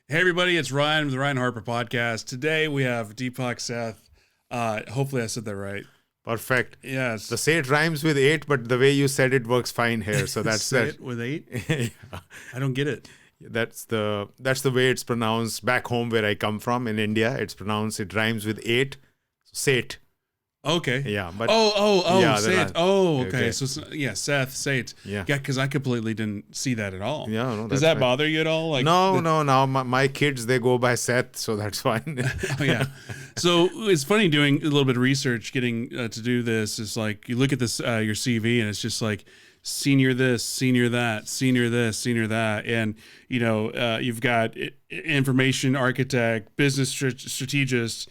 Hey everybody, it's Ryan with the Ryan Harper podcast. Today we have Deepak Seth. Hopefully I said that right. Perfect. Yes. The say it rhymes with eight, but the way you said it works fine here. So that's Say that. it with 8? Yeah. I don't get it. That's the way it's pronounced back home where I come from in India. It rhymes with eight. So say it. Okay. Yeah. But Oh, yeah, say it. the Oh, okay. okay. So, Seth, say it. Yeah. Yeah, because I completely didn't see that at all. Yeah, no, Does that's that fine. bother you at all? Like No. Now my kids, they go by Seth, so that's fine. Oh, yeah. So it's funny doing a little bit of research, getting to do this. It's like you look at this your CV, and it's just like senior this, senior that, senior this, senior that, and you've got information architect, business strategist,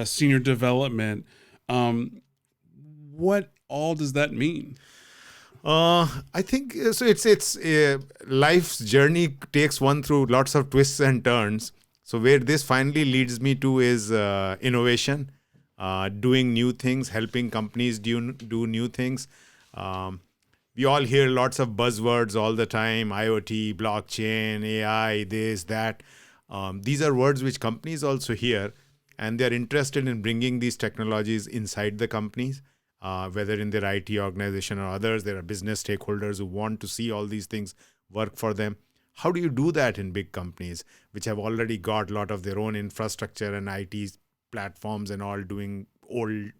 senior development. What all does that mean? I think so. It's life's journey takes one through lots of twists and turns. So where this finally leads me to is innovation, doing new things, helping companies do new things. We all hear lots of buzzwords all the time: IoT, blockchain, AI, this, that. These are words which companies also hear, and they are interested in bringing these technologies inside the companies. Whether in their IT organization or others, there are business stakeholders who want to see all these things work for them. How do you do that in big companies, which have already got a lot of their own infrastructure and IT platforms and all doing old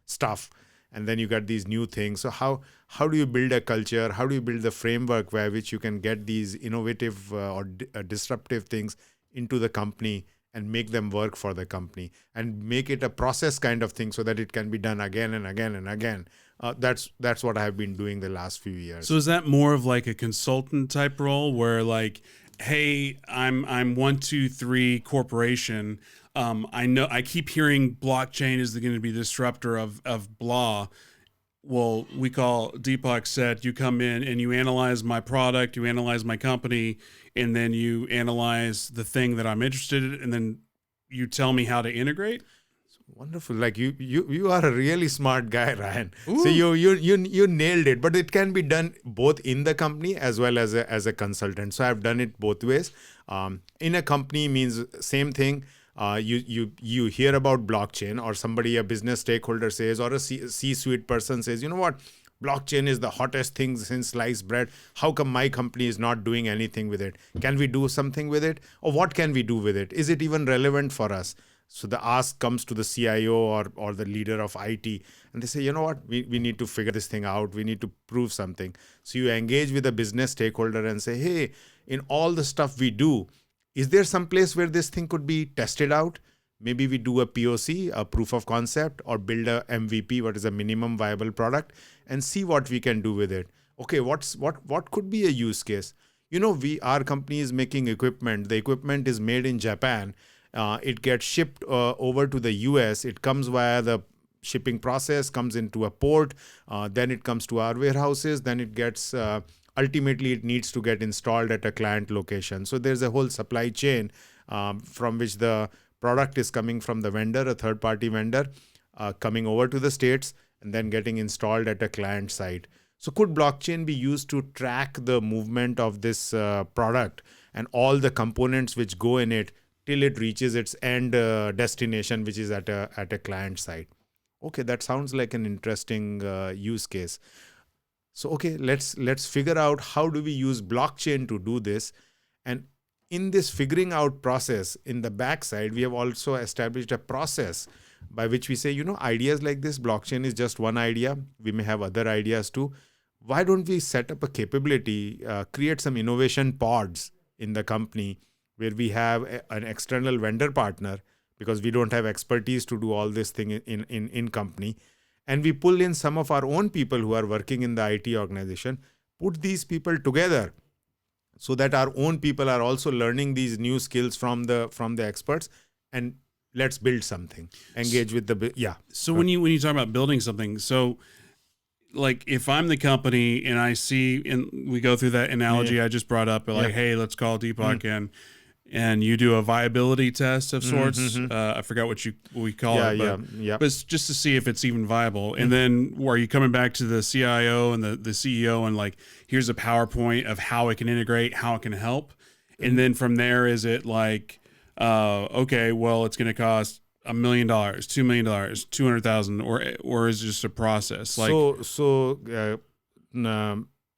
stuff? And then you got these new things. So how do you build a culture? How do you build the framework by which you can get these innovative or disruptive things into the company and make them work for the company and make it a process kind of thing so that it can be done again and again and again. That's what I have been doing the last few years. So is that more of like a consultant type role where like, hey, I'm 123 corporation. I know I keep hearing blockchain is going to be the disruptor of blah. Well, we call Deepak Seth. You come in and you analyze my product, you analyze my company, and then you analyze the thing that I'm interested in, and then you tell me how to integrate. Wonderful. Like you are a really smart guy, Ryan. Ooh. So you nailed it. But it can be done both in the company as well as a consultant. So I've done it both ways. In a company means same thing. You hear about blockchain, or somebody, a business stakeholder says, or a C-suite person says, you know what, blockchain is the hottest thing since sliced bread. How come my company is not doing anything with it? Can we do something with it? Or what can we do with it? Is it even relevant for us? So the ask comes to the CIO or the leader of IT, and they say, you know what, we need to figure this thing out. We need to prove something. So you engage with a business stakeholder and say, hey, in all the stuff we do, is there some place where this thing could be tested out? Maybe we do a POC, a proof of concept, or build a MVP, what is a minimum viable product, and see what we can do with it. Okay, what could be a use case? Our company is making equipment. The equipment is made in Japan. It gets shipped over to the US. It comes via the shipping process, comes into a port, then it comes to our warehouses, then it gets ultimately it needs to get installed at a client location. So there's a whole supply chain from which the product is coming from the vendor, a third-party vendor, coming over to the States and then getting installed at a client site. So could blockchain be used to track the movement of this product and all the components which go in it till it reaches its end destination, which is at a client site? Okay, that sounds like an interesting use case. So, okay, let's figure out how do we use blockchain to do this. And in this figuring out process, in the backside, we have also established a process by which we say, ideas like this, blockchain is just one idea. We may have other ideas too. Why don't we set up a capability, create some innovation pods in the company where we have an external vendor partner, because we don't have expertise to do all this thing in company. And we pull in some of our own people who are working in the IT organization, put these people together so that our own people are also learning these new skills from the experts, and let's build something. Engage with the, yeah. So when you talk about building something, so like if I'm the company and I see, and we go through that analogy I just brought up, like, hey, let's call Deepak in. And you do a viability test of sorts. I forgot what we call it, but it's just to see if it's even viable. And then are you coming back to the CIO and the CEO and like, here's a PowerPoint of how it can integrate, how it can help? And then from there, is it like, okay, well, it's going to cost $1 million, $2 million, 200,000, or is it just a process? Like,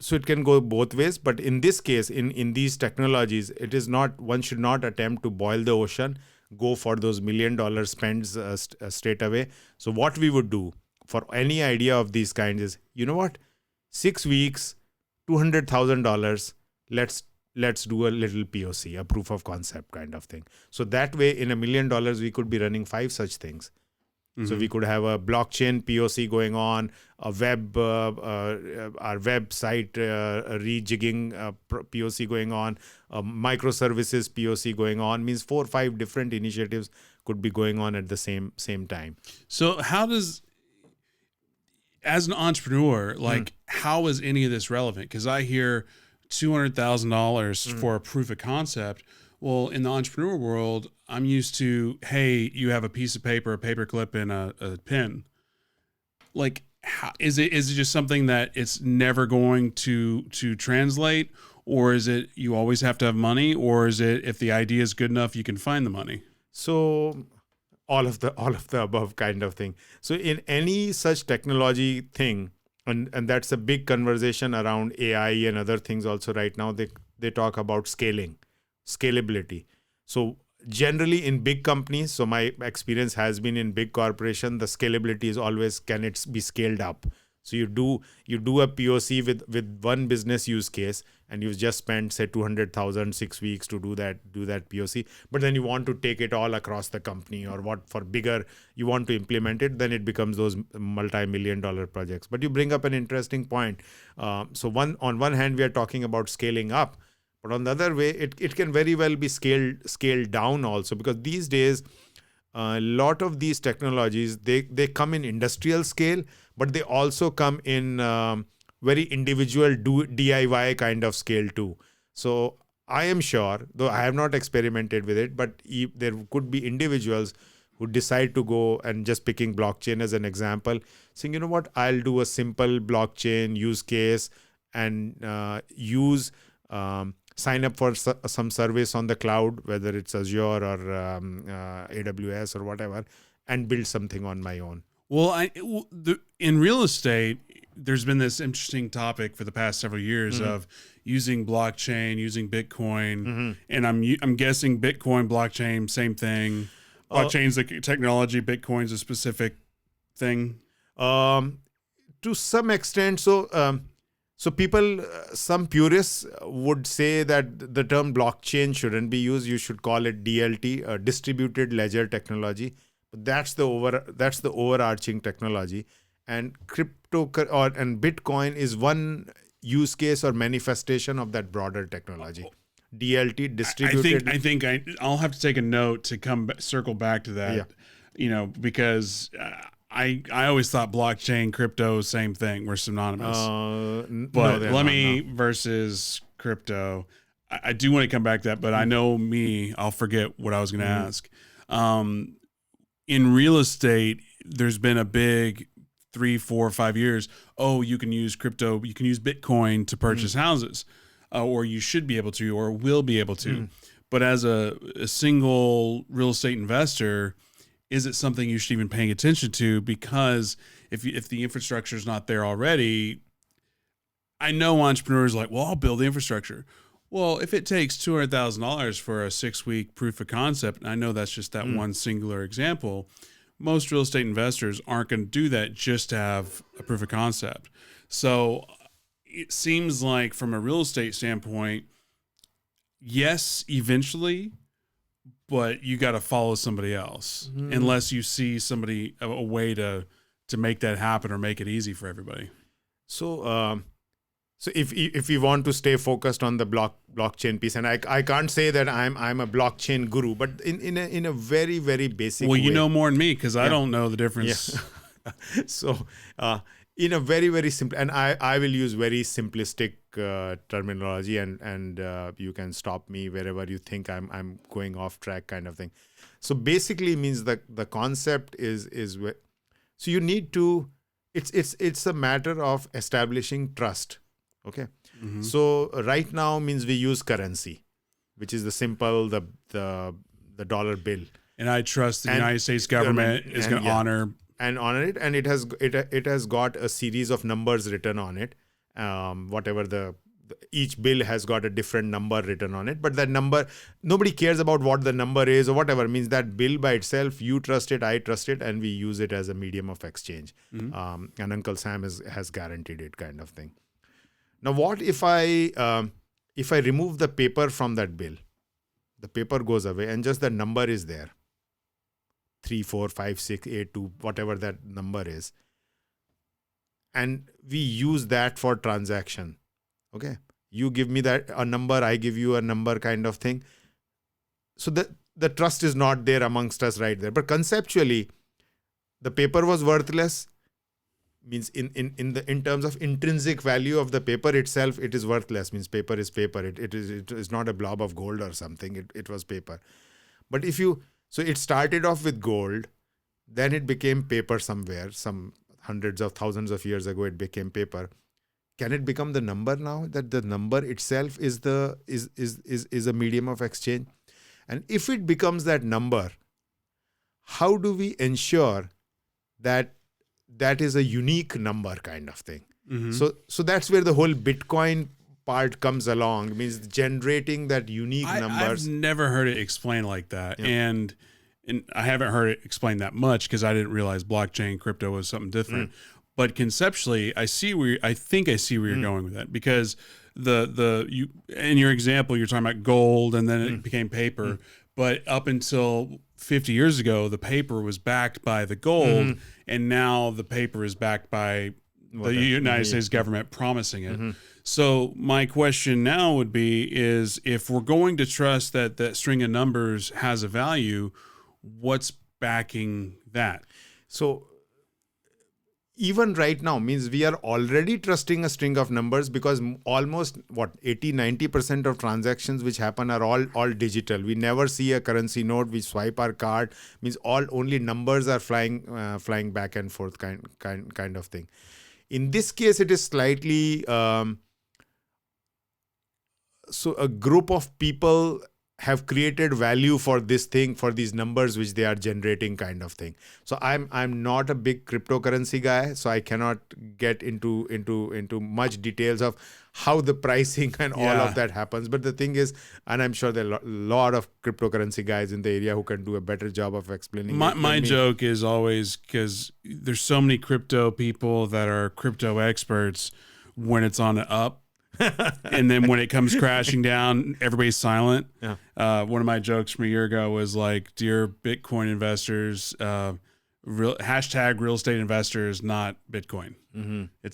so it can go both ways, but in this case, in these technologies, it is not, one should not attempt to boil the ocean, go for those $1 million spends straight away. So what we would do for any idea of these kinds is, you know what, 6 weeks, $200,000, let's do a little POC, a proof of concept kind of thing. So that way, in $1 million, we could be running 5 such things. So we could have a blockchain POC going on, a web, our website rejigging POC going on, a microservices POC going on. Means 4 or 5 different initiatives could be going on at the same time. So how does, as an entrepreneur, like how is any of this relevant? Because I hear $200,000 for a proof of concept. Well, in the entrepreneur world, I'm used to, hey, you have a piece of paper, a paper clip, and a pen. Like, how, is it just something that it's never going to translate, or is it you always have to have money, or is it if the idea is good enough, you can find the money? So all of the above kind of thing. So in any such technology thing, and that's a big conversation around AI and other things also right now. They talk about scalability. So generally in big companies, so my experience has been in big corporation, the scalability is always, can it be scaled up? So you do a POC with one business use case, and you've just spent say 200,000 6 weeks to do that POC, but then you want to take it all across the company, or what for bigger you want to implement it, then it becomes those multi-million-dollar projects. But you bring up an interesting point. So on one hand, we are talking about scaling up, but on the other way, it can very well be scaled down also, because these days a lot of these technologies, they come in industrial scale, but they also come in very individual DIY kind of scale too. So I am sure, though I have not experimented with it, but there could be individuals who decide to go, and just picking blockchain as an example, saying, you know what, I'll do a simple blockchain use case and sign up for some service on the cloud, whether it's Azure or AWS or whatever, and build something on my own. Well, in real estate, there's been this interesting topic for the past several years of using blockchain, using Bitcoin, and I'm guessing Bitcoin, blockchain, same thing. Blockchain's the technology, Bitcoin's a specific thing. To some extent, so people, some purists would say that the term blockchain shouldn't be used. You should call it DLT, distributed ledger technology. But that's the overarching technology, and and Bitcoin is one use case or manifestation of that broader technology. DLT, distributed. I think I'll have to take a note to circle back to that. Yeah. You know, because I always thought blockchain, crypto, same thing, were synonymous. But versus crypto, I do want to come back to that, but I know I'll forget what I was going to ask. In real estate, there's been a big 3, 4, 5 years. Oh, you can use crypto, you can use Bitcoin to purchase houses, or you should be able to, or will be able to. But as a single real estate investor, is it something you should even paying attention to? Because if the infrastructure is not there already, I know entrepreneurs are like, well, I'll build the infrastructure. Well, if it takes $200,000 for a 6-week proof of concept, and I know that's just that one singular example, most real estate investors aren't going to do that just to have a proof of concept. So it seems like from a real estate standpoint, yes, eventually, but you got to follow somebody else unless you see a way to make that happen or make it easy for everybody. So if we want to stay focused on the blockchain piece, and I can't say that I'm a blockchain guru, but in a very, very basic way. Well, you know more than me, because I don't know the difference. Yeah. So in a very, very simple, and I will use very simplistic terminology, and you can stop me wherever you think I'm going off track kind of thing. So basically means that the concept is so you need to, it's a matter of establishing trust. Okay. So right now means we use currency. which is the simple the dollar bill. And I trust the And United States government is going to honor it, and it has got a series of numbers written on it. Whatever each bill has got a different number written on it, but that number, nobody cares about what the number is or whatever. It means that bill by itself, you trust it, I trust it, and we use it as a medium of exchange. And Uncle Sam has guaranteed it, kind of thing. Now, what if I remove the paper from that bill? The paper goes away, and just the number is there. 3, 4, 5, 6, 8, 2, whatever that number is. And we use that for transaction. Okay. You give me a number, I give you a number, kind of thing. So the trust is not there amongst us right there. But conceptually, the paper was worthless. Means in terms of intrinsic value of the paper itself, it is worthless. Means paper is paper. It is not a blob of gold or something. It was paper. But so it started off with gold, then it became paper somewhere. Some hundreds of thousands of years ago, it became paper. Can it become the number now? That the number itself is a medium of exchange? And if it becomes that number, how do we ensure that is a unique number, kind of thing? So that's where the whole Bitcoin part comes along. It means generating that unique numbers. I've never heard it explained like that. Yeah. And I haven't heard it explained that much because I didn't realize blockchain crypto was something different. But conceptually, I think I see where you're going with that, because you in your example, you're talking about gold and then it became paper. But up until 50 years ago, the paper was backed by the gold, and now the paper is backed by the United States government promising it. So my question now would be is, if we're going to trust that that string of numbers has a value, what's backing that? So even right now, means we are already trusting a string of numbers, because almost 80-90% of transactions which happen are all digital. We never see a currency note. We swipe our card, means only numbers are flying back and forth, kind of thing. In this case, it is slightly so a group of people have created value for this thing, for these numbers which they are generating, kind of thing. So I'm not a big cryptocurrency guy, so I cannot get into much details of how the pricing and all of that happens. But the thing is, and I'm sure there are a lot of cryptocurrency guys in the area who can do a better job of explaining. My joke is always, because there's so many crypto people that are crypto experts, when it's on the up, and then when it comes crashing down, everybody's silent. One of my jokes from a year ago was like, "Dear Bitcoin investors, real estate investors, not Bitcoin."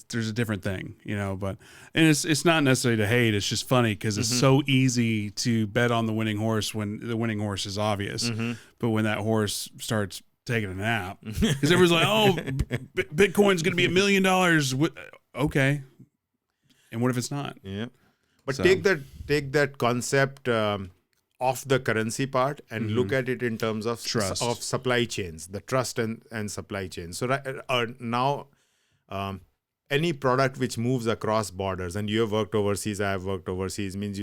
There's a different thing, But it's not necessarily to hate. It's just funny because it's so easy to bet on the winning horse when the winning horse is obvious, but when that horse starts taking a nap, because everyone's like, "Oh, Bitcoin's going to be $1 million." Okay. And what if it's not? Yeah, but take that concept off the currency part and look at it in terms of trust, of supply chains, the trust and supply chains. So now, any product which moves across borders, and you have worked overseas, I have worked overseas, means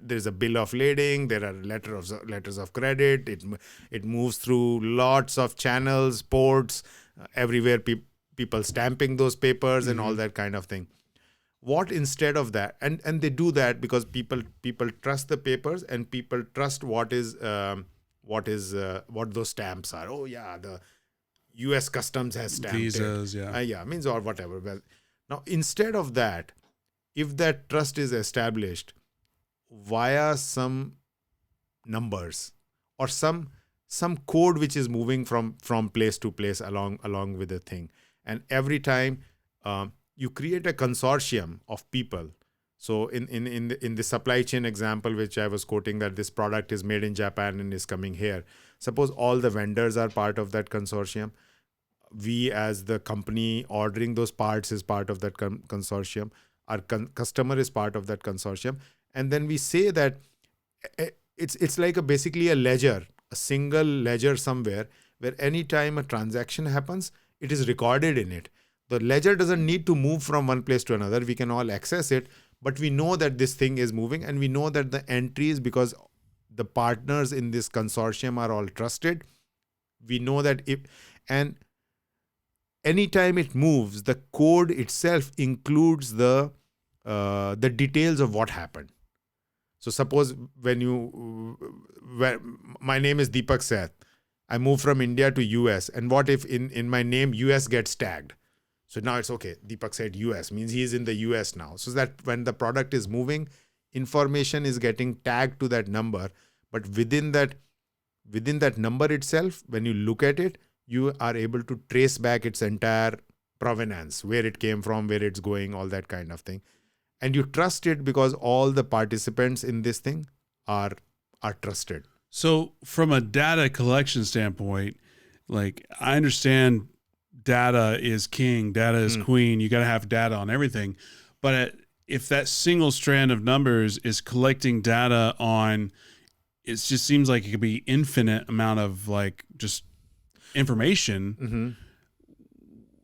there's a bill of lading, there are letters of credit. It moves through lots of channels, ports, everywhere. People stamping those papers and all that kind of thing. What instead of that, and they do that because people trust the papers, and people trust what those stamps are. Oh yeah, the U.S. Customs has stamped visas, it. Means or whatever. Well, now instead of that, if that trust is established via some numbers or some code which is moving from place to place along with the thing, and every time you create a consortium of people. So in the supply chain example, which I was quoting, that this product is made in Japan and is coming here. Suppose all the vendors are part of that consortium. We as the company ordering those parts is part of that consortium. Our customer is part of that consortium. And then we say that it's like basically a ledger, a single ledger somewhere, where anytime a transaction happens, it is recorded in it. The ledger doesn't need to move from one place to another. We can all access it, but we know that this thing is moving, and we know that the entries, because the partners in this consortium are all trusted. We know that and anytime it moves, the code itself includes the details of what happened. So suppose when my name is Deepak Seth, I move from India to US, and what if in my name US gets tagged? So now it's okay. Deepak said US means he is in the US now. So that when the product is moving, information is getting tagged to that number. But within that number itself, when you look at it, you are able to trace back its entire provenance, where it came from, where it's going, all that kind of thing. And you trust it because all the participants in this thing are trusted. So from a data collection standpoint, like I understand data is king, data is queen. You got to have data on everything. But if that single strand of numbers is collecting data on, it just seems like it could be infinite amount of like just information.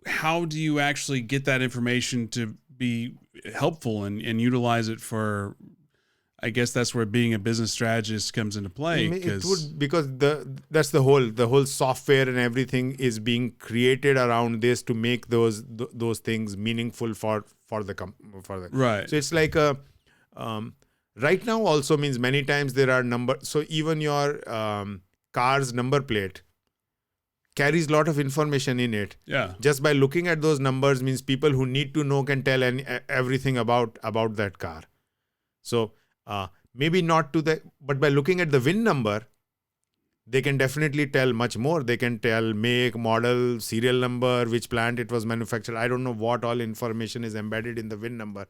How do you actually get that information to be helpful and utilize it for, I guess that's where being a business strategist comes into play. Because that's the whole software and everything is being created around this to make those things meaningful for the right. So it's like right now also means many times there are numbers. So even your car's number plate carries a lot of information in it. Yeah. Just by looking at those numbers means people who need to know can tell everything about that car. So maybe not but by looking at the VIN number, they can definitely tell much more. They can tell make, model, serial number, which plant it was manufactured. I don't know what all information is embedded in the VIN number.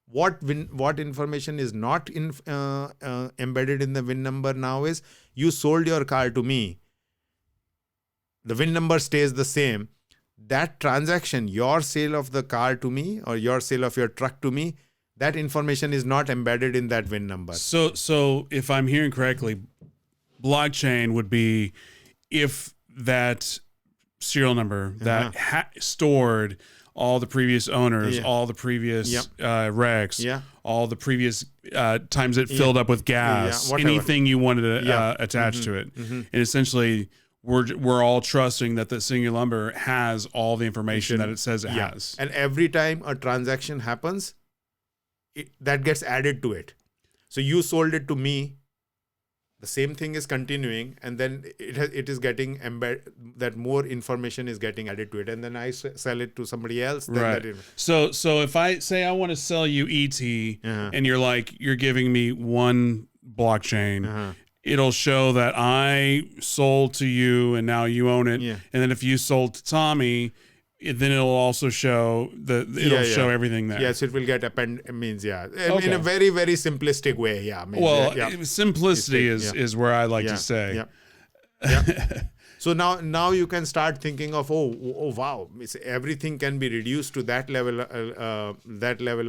What information is not embedded in the VIN number now is you sold your car to me. The VIN number stays the same. That transaction, your sale of the car to me or your sale of your truck to me, that information is not embedded in that VIN number. So if I'm hearing correctly, blockchain would be if that serial number that stored all the previous owners, all the previous wrecks, all the previous times it filled up with gas, anything you wanted to attach to it. And essentially, we're all trusting that the singular number has all the information that it says it has. And every time a transaction happens, that gets added to it. So you sold it to me, the same thing is continuing, and then it is getting that more information is getting added to it, and then I sell it to somebody else. Right. So if I say I want to sell you ET, and you're giving me one blockchain, it'll show that I sold to you and now you own it. Yeah. And then if you sold to Tommy, then it'll also show show everything there. Yes, it will get in a very, very simplistic way. Simplicity is where I like to say. So now you can start thinking of oh wow, everything can be reduced to that level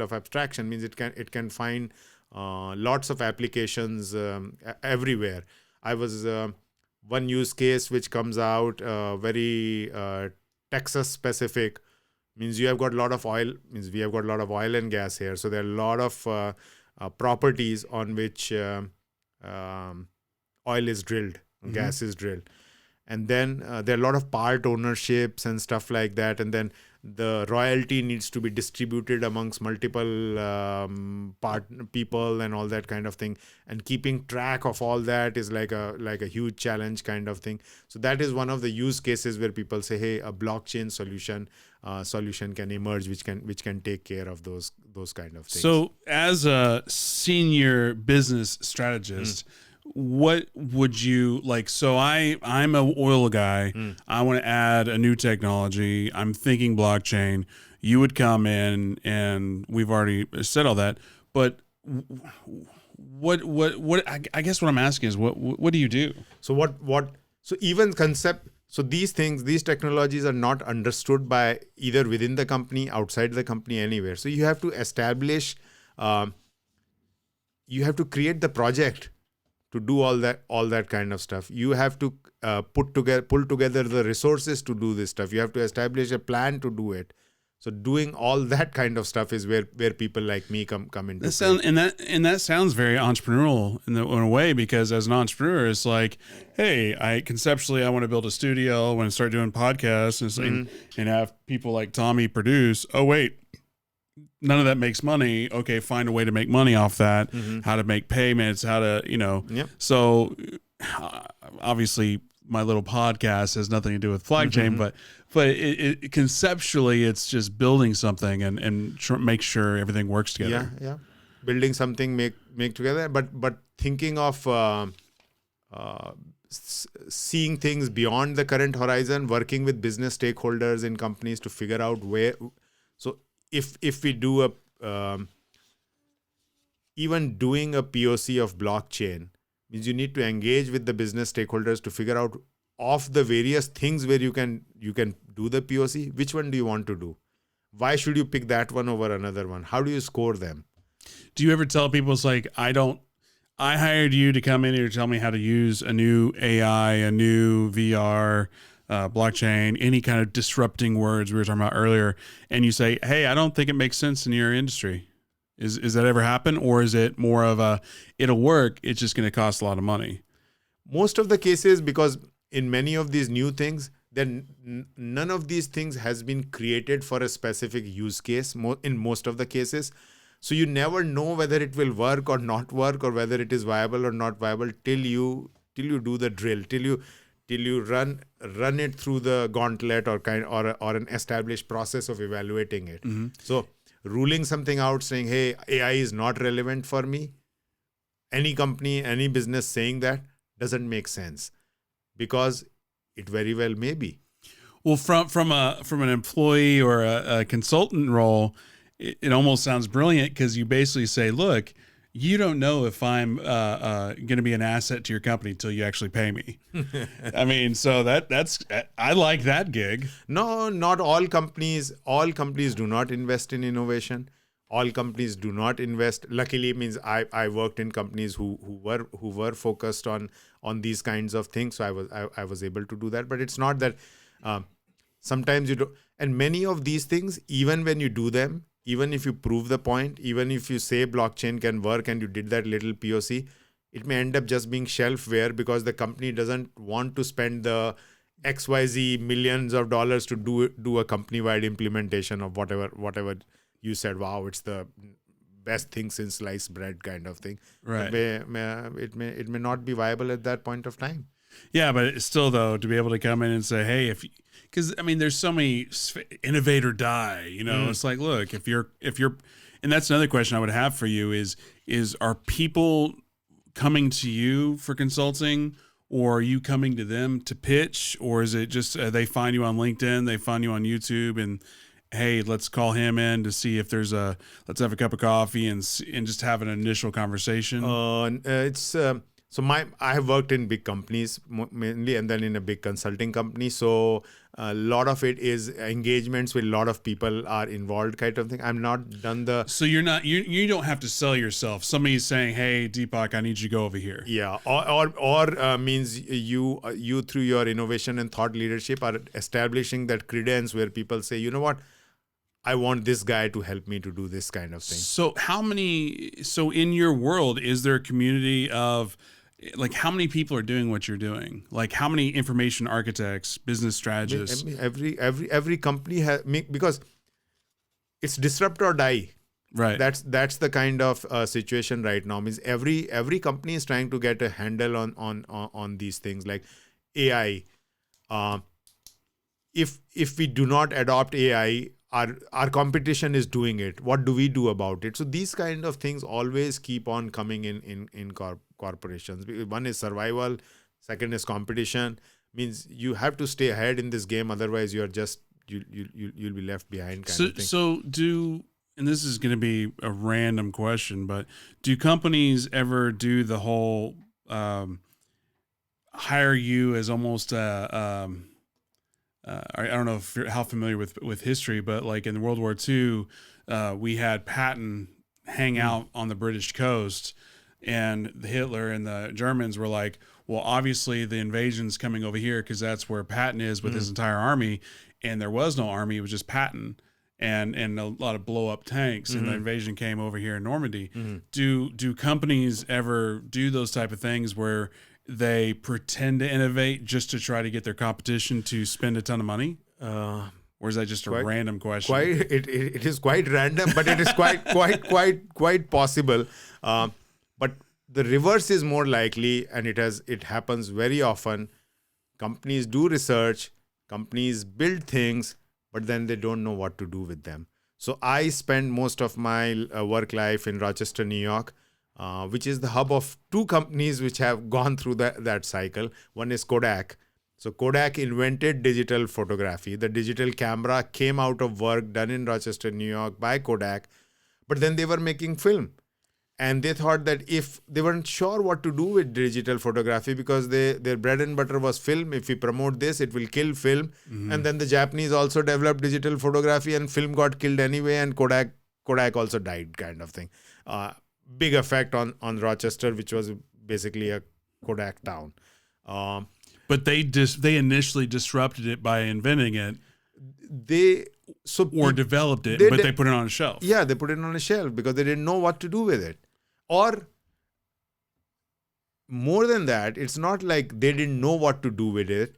of abstraction. Means it can find lots of applications everywhere. I was one use case which comes out very Texas specific, means you have got a lot of oil, means we have got a lot of oil and gas here. So there are a lot of properties on which oil is drilled, gas is drilled. And then there are a lot of part ownerships and stuff like that. And then the royalty needs to be distributed amongst multiple people and all that kind of thing. And keeping track of all that is like a huge challenge kind of thing. So that is one of the use cases where people say, hey, a blockchain solution can emerge, which can take care of those kind of things. So as a senior business strategist, what would you like? So I'm an oil guy. I want to add a new technology. I'm thinking blockchain. You would come in, and we've already said all that. But what? I guess what I'm asking is what do you do? So So even concept. So these technologies are not understood by either within the company, outside the company, anywhere. So you have to establish. You have to create the project to do all that kind of stuff. You have to pull together the resources to do this stuff. You have to establish a plan to do it. So doing all that kind of stuff is where people like me come into That play. sound, and that sounds very entrepreneurial in a way, because as an entrepreneur, it's like, hey, I want to build a studio, I want to start doing podcasts and have people like Tommy produce. Oh wait, none of that makes money. Okay, find a way to make money off that. How to make payments, how to, Yep. So obviously my little podcast has nothing to do with blockchain, but it conceptually it's just building something and make sure everything works together. Yeah. Building something, make together, but thinking of seeing things beyond the current horizon, working with business stakeholders in companies to figure out where. So if we do even doing a POC of blockchain means you need to engage with the business stakeholders to figure out of the various things where you can do the POC, which one do you want to do? Why should you pick that one over another one? How do you score them? Do you ever tell people it's like, I hired you to come in here to tell me how to use a new AI, a new VR, blockchain, any kind of disrupting words we were talking about earlier, and you say, hey, I don't think it makes sense in your industry. Is that ever happen? Or is it more of a, it'll work, it's just going to cost a lot of money? Most of the cases, because in many of these new things, then none of these things has been created for a specific use case in most of the cases. So you never know whether it will work or not work, or whether it is viable or not viable till you do the drill, till you run it through the gauntlet or an established process of evaluating it. So ruling something out, saying, hey, AI is not relevant for me, any company, any business saying that doesn't make sense, because it very well may be. Well, from an employee or a consultant role, it almost sounds brilliant, because you basically say, look, you don't know if I'm going to be an asset to your company until you actually pay me. I mean, so that's I like that gig. No, not all companies. All companies do not invest in innovation. All companies do not invest. Luckily, means I worked in companies who were focused on these kinds of things. So I was able to do that. But it's not that sometimes you do. And many of these things, even when you do them, even if you prove the point, even if you say blockchain can work and you did that little POC, it may end up just being shelfware, because the company doesn't want to spend the XYZ millions of dollars to do a company-wide implementation of whatever you said. Wow, it's the best thing since sliced bread kind of thing. Right. It may not be viable at that point of time. Yeah, but it's still, though, to be able to come in and say, hey, because I mean, there's so many innovate or die, it's like, look, if you're, and that's another question I would have for you is are people coming to you for consulting, or are you coming to them to pitch, or is it just they find you on LinkedIn, they find you on YouTube, and hey, let's call him in to see if let's have a cup of coffee and just have an initial conversation? So I have worked in big companies mainly, and then in a big consulting company. So a lot of it is engagements with a lot of people are involved kind of thing. I'm not done the. So you don't have to sell yourself. Somebody's saying, hey, Deepak, I need you to go over here. Yeah. Or means you through your innovation and thought leadership are establishing that credence where people say, you know what, I want this guy to help me to do this kind of thing. So in your world, is there a community of, like, how many people are doing what you're doing? Like, how many information architects, business strategists? Every company has, because it's disrupt or die. Right. That's the kind of situation right now. Means every company is trying to get a handle on these things like AI. If we do not adopt AI, our competition is doing it. What do we do about it? So these kind of things always keep on coming in corporations. One is survival, second is competition. Means you have to stay ahead in this game, otherwise you're just you'll be left behind kind of thing. So and this is going to be a random question, but do companies ever do the whole hire you as almost I don't know if you're how familiar with history, but like in World War II, we had Patton hang out on the British coast, and Hitler and the Germans were like, well, obviously the invasion's coming over here because that's where Patton is with his entire army, and there was no army, it was just Patton. and a lot of blow up tanks, and the invasion came over here in Normandy. Mm-hmm. Do companies ever do those type of things where they pretend to innovate just to try to get their competition to spend a ton of money? Or is that just a random question? It is quite random, but it is quite possible. But the reverse is more likely, and it happens very often. Companies do research, companies build things, but then they don't know what to do with them. So I spend most of my work life in Rochester, New York, which is the hub of two companies which have gone through that cycle. One is Kodak. So Kodak invented digital photography. The digital camera came out of work done in Rochester, New York by Kodak, but then they were making film. And they thought that if they weren't sure what to do with digital photography because their bread and butter was film. If we promote this, it will kill film. And then the Japanese also developed digital photography and film got killed anyway. And Kodak also died, kind of thing. Big effect on Rochester, which was basically a Kodak town. But they initially disrupted it by inventing it. Developed it, but they put it on a shelf. Yeah, they put it on a shelf because they didn't know what to do with it. Or more than that, it's not like they didn't know what to do with it.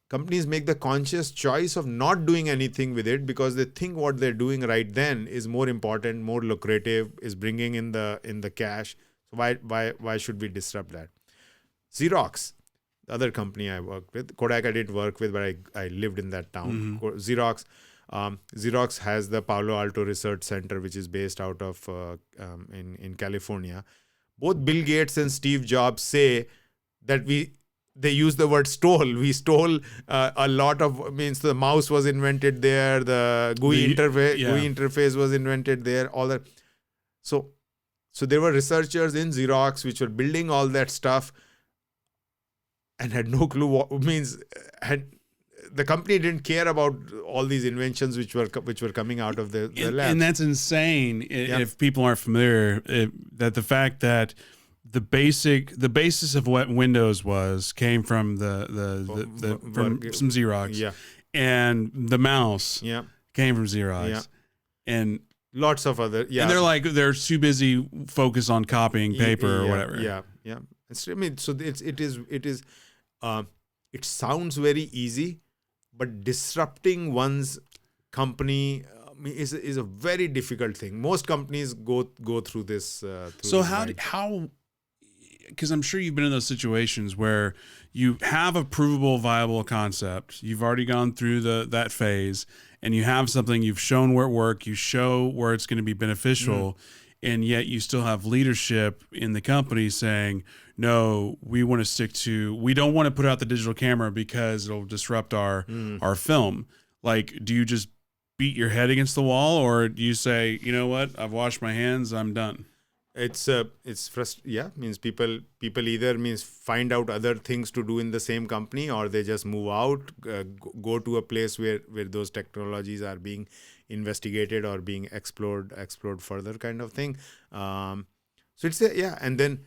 Companies make the conscious choice of not doing anything with it because they think what they're doing right then is more important, more lucrative, is bringing in the cash. So why should we disrupt that? Xerox, the other company I worked with. Kodak I didn't work with, but I lived in that town. Xerox has the Palo Alto Research Center, which is based out of in California. Both Bill Gates and Steve Jobs say that they use the word stole. We stole a lot of, means the mouse was invented there, the GUI interface was invented there, all that. So there were researchers in Xerox which were building all that stuff and had no clue what the company didn't care about all these inventions which were coming out of the lab. And that's insane. If people aren't familiar, that the fact that the basis of what Windows came from from some Xerox, and the mouse came from Xerox, and lots of other and they're too busy focused on copying paper or whatever. It sounds very easy, but disrupting one's company is a very difficult thing. Most companies go through this. So how? Because I'm sure you've been in those situations where you have a provable, viable concept. You've already gone through that phase, and you have something. You've shown where it worked. You show where it's going to be beneficial, and yet you still have leadership in the company saying, "No, we want to stick to. We don't want to put out the digital camera because it'll disrupt our film." Like, do you just beat your head against the wall, or do you say, "You know what? I've washed my hands. I'm done." It's means people either means find out other things to do in the same company, or they just move out, go to a place where those technologies are being investigated or being explored further, kind of thing. So it's and then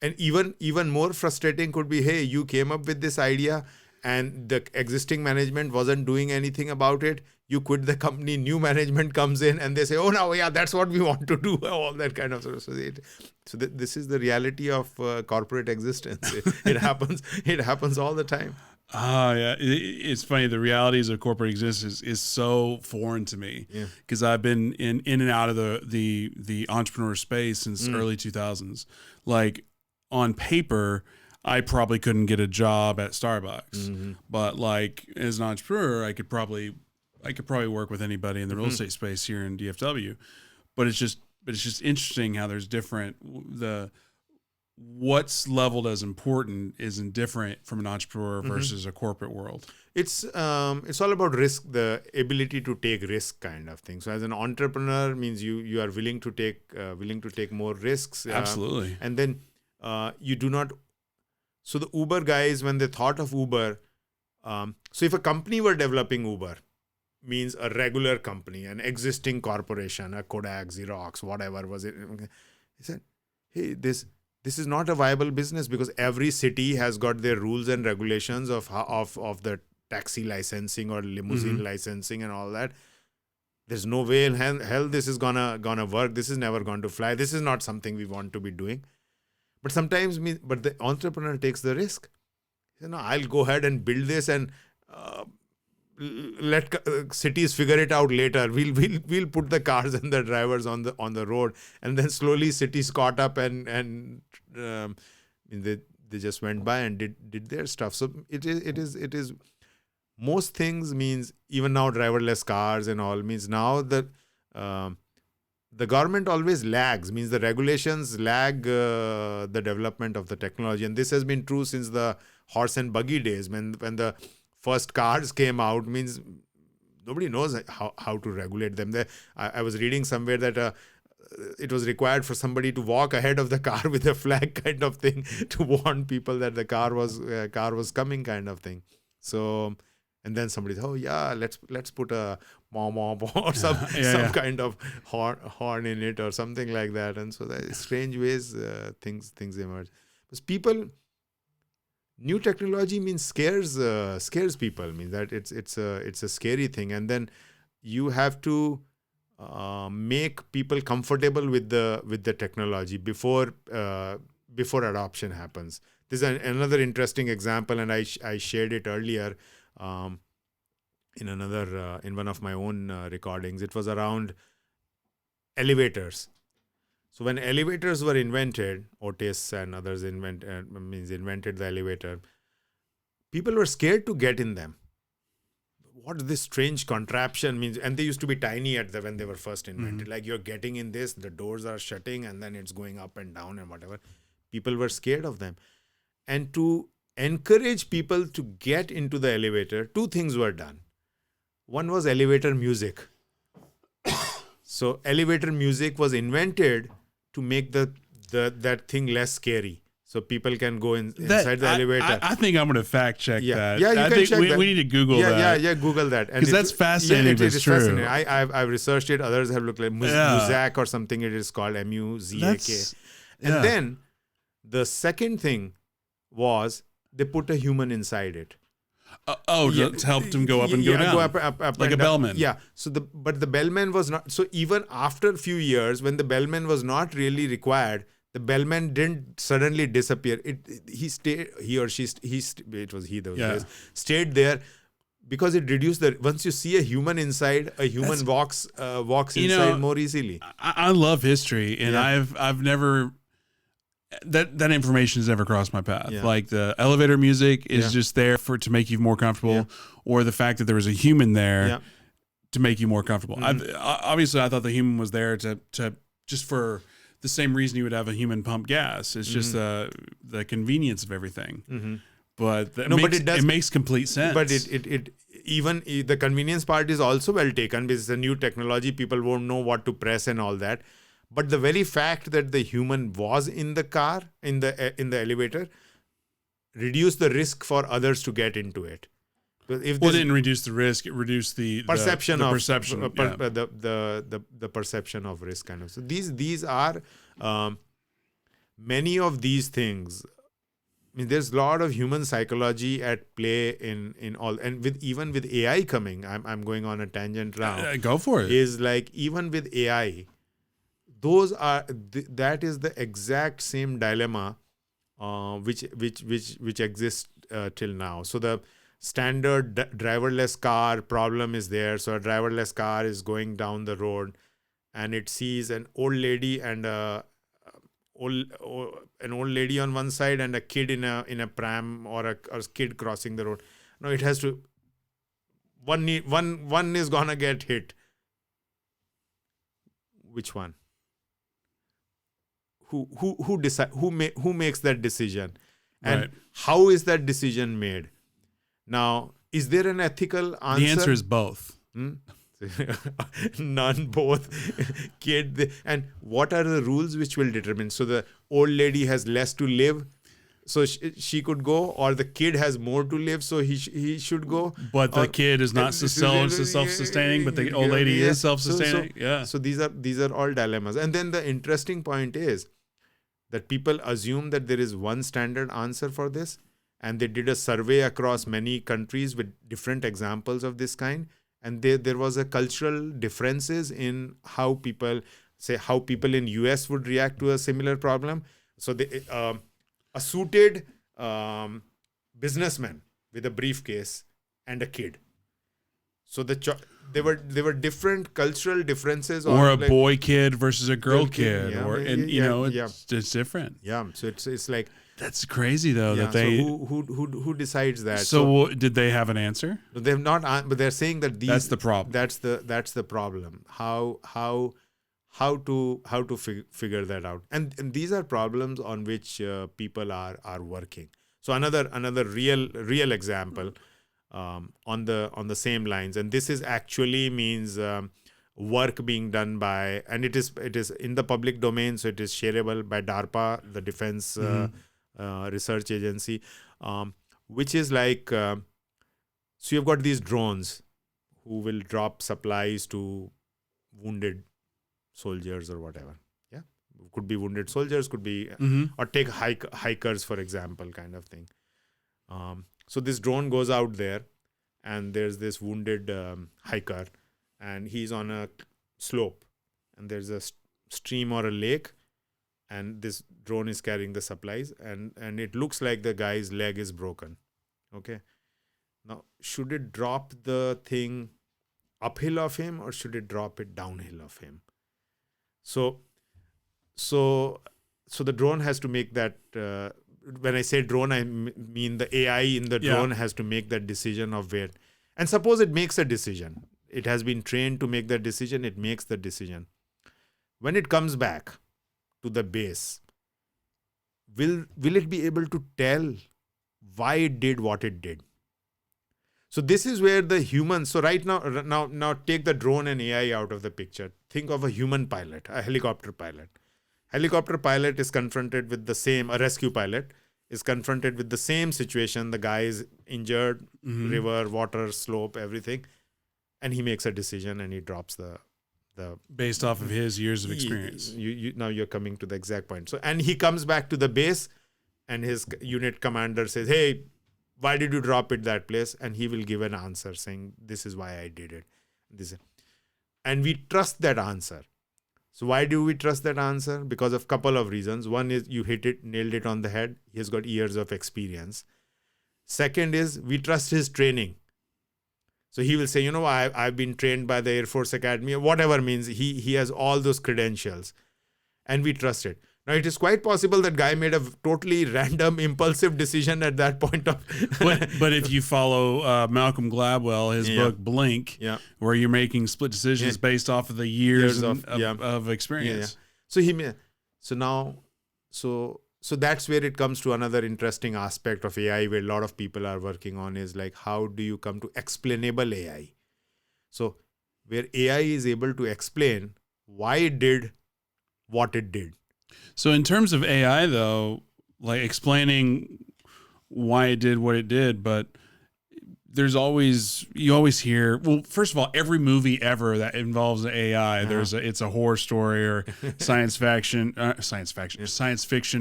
and even more frustrating could be, hey, you came up with this idea and the existing management wasn't doing anything about it. You quit the company, new management comes in and they say, oh, no, that's what we want to do, all that kind of stuff. So this is the reality of corporate existence. It happens all the time. It's funny. The realities of corporate existence is so foreign to me because I've been in and out of the entrepreneur space since early 2000s. Like, on paper, I probably couldn't get a job at Starbucks, but like as an entrepreneur, I could probably work with anybody in the real estate space here in DFW. But it's just interesting how there's different what's leveled as important isn't different from an entrepreneur versus a corporate world. It's all about risk, the ability to take risk, kind of thing. So as an entrepreneur means you are willing to take more risks. Absolutely. And then you do not. So the Uber guys, when they thought of Uber, so if a company were developing Uber, means a regular company, an existing corporation, a Kodak, Xerox, whatever was it, he said, hey, this is not a viable business because every city has got their rules and regulations of the taxi licensing or limousine licensing and all that. there's no way in hell this is gonna work. This is never going to fly. This is not something we want to be doing. But sometimes, but the entrepreneur takes the risk. I'll go ahead and build this and let cities figure it out later. We'll put the cars and the drivers on the road, and then slowly cities caught up and they just went by and did their stuff. So it is most things means even now driverless cars and all means now that the government always lags, means the regulations lag the development of the technology, and this has been true since the horse and buggy days. When the first cars came out, means nobody knows how to regulate them. I was reading somewhere that it was required for somebody to walk ahead of the car with a flag kind of thing to warn people that the car was coming kind of thing. So, and then somebody said, oh yeah, let's put a mom or some kind of horn in it or something like that. And so that strange ways things emerge. Because new technology means scares people. Means that it's a scary thing, and then you have to make people comfortable with the technology before adoption happens. This is another interesting example, and I shared it earlier in one of my own recordings. It was around elevators. So when elevators were invented, Otis and others invented the elevator, people were scared to get in them. What this strange contraption means, and they used to be tiny when they were first invented. Like you're getting in this, the doors are shutting, and then it's going up and down and whatever. People were scared of them. And to encourage people to get into the elevator, two things were done. One was elevator music. So elevator music was invented to make that thing less scary. So people can go inside the elevator. I think I'm going to fact check that. Yeah, I think we need to Google that. Yeah, Google that. Because that's fascinating. It is true. Fascinating. I've researched it. Others have looked like Muzak or something. It is called Muzak. And then the second thing was they put a human inside it. To help them go up and go down. Go up like a bellman. Yeah. So but the bellman was not. So even after a few years, when the bellman was not really required, the bellman didn't suddenly disappear. He stayed. He or she. It was he. Stayed there because it reduced the. Once you see a human inside, a human walks inside more easily. I love history, and I've never. That information has never crossed my path. Yeah. Like the elevator music is just there to make you more comfortable, or the fact that there was a human there to make you more comfortable. Mm-hmm. Obviously, I thought the human was there to just for the same reason you would have a human pump gas. It's just the convenience of everything. Mm-hmm. But it makes complete sense. But it even the convenience part is also well taken because it's a new technology. People won't know what to press and all that. But the very fact that the human was in the car, in the elevator, reduced the risk for others to get into it. It didn't reduce the risk; it reduced the perception of the perception of risk, kind of. So these are many of these things. I mean, there's a lot of human psychology at play in all, and even with AI coming, I'm going on a tangent now. Go for it. Is like even with AI. That is the exact same dilemma which exists till now. So the standard driverless car problem is there. So a driverless car is going down the road, and it sees an old lady and an old lady on one side and a kid in a pram or a kid crossing the road. No, it has to. One is gonna get hit. Which one? Who decide who makes that decision, and how is that decision made? Now, is there an ethical answer? The answer is both. None, both. Kid, and what are the rules which will determine? So the old lady has less to live, so she could go, or the kid has more to live, so he should go. But the kid is not self-sustaining, but the old lady is self-sustaining. So these are all dilemmas. And then the interesting point is that people assume that there is one standard answer for this, and they did a survey across many countries with different examples of this kind, and there was a cultural differences in how people in US would react to a similar problem. So a suited businessman with a briefcase and a kid. So there were different cultural differences, or a boy kid versus a girl kid, yeah, or and you know it's different. Yeah, so it's like that's crazy though that they. So who decides that? So did they have an answer? They have not, but they're saying that that's the problem. That's the problem. How to figure that out, and these are problems on which people are working. So another real example on the same lines, and this is actually means work being done by, and it is in the public domain, so it is shareable by DARPA, the defense research agency, which is like so you've got these drones who will drop supplies to wounded soldiers or whatever. Yeah, could be wounded soldiers, could be or take hikers for example, kind of thing. So this drone goes out there, and there's this wounded hiker, and he's on a slope, and there's a stream or a lake, and this drone is carrying the supplies, and it looks like the guy's leg is broken. Okay, now should it drop the thing uphill of him, or should it drop it downhill of him? So the drone has to make that. When I say drone, I mean the AI in the drone has to make that decision of where. And suppose it makes a decision. It has been trained to make that decision. It makes the decision. When it comes back to the base, will it be able to tell why it did what it did? So this is where the humans. So right now take the drone and AI out of the picture. Think of a human pilot, a helicopter pilot. Helicopter pilot is confronted with a rescue pilot is confronted with the same situation. The guy is injured, river, water, slope, everything. And he makes a decision and he drops the based off of his years of experience. Now you're coming to the exact point. So, and he comes back to the base, and his unit commander says, hey, why did you drop it that place? And he will give an answer saying, this is why I did it. And we trust that answer. So why do we trust that answer? Because of a couple of reasons. One is you nailed it on the head. He has got years of experience. Second is we trust his training. So he will say, I've been trained by the Air Force Academy, whatever means he has all those credentials, and we trust it. Now, it is quite possible that guy made a totally random, impulsive decision at that point of. but if you follow Malcolm Gladwell, his book Blink, where you're making split decisions based off of the years of experience. So that's where it comes to another interesting aspect of AI, where a lot of people are working on, is like, how do you come to explainable AI? So where AI is able to explain why it did what it did. So in terms of AI, though, like explaining why it did what it did, but you always hear, well, first of all, every movie ever that involves AI, it's a horror story or science fiction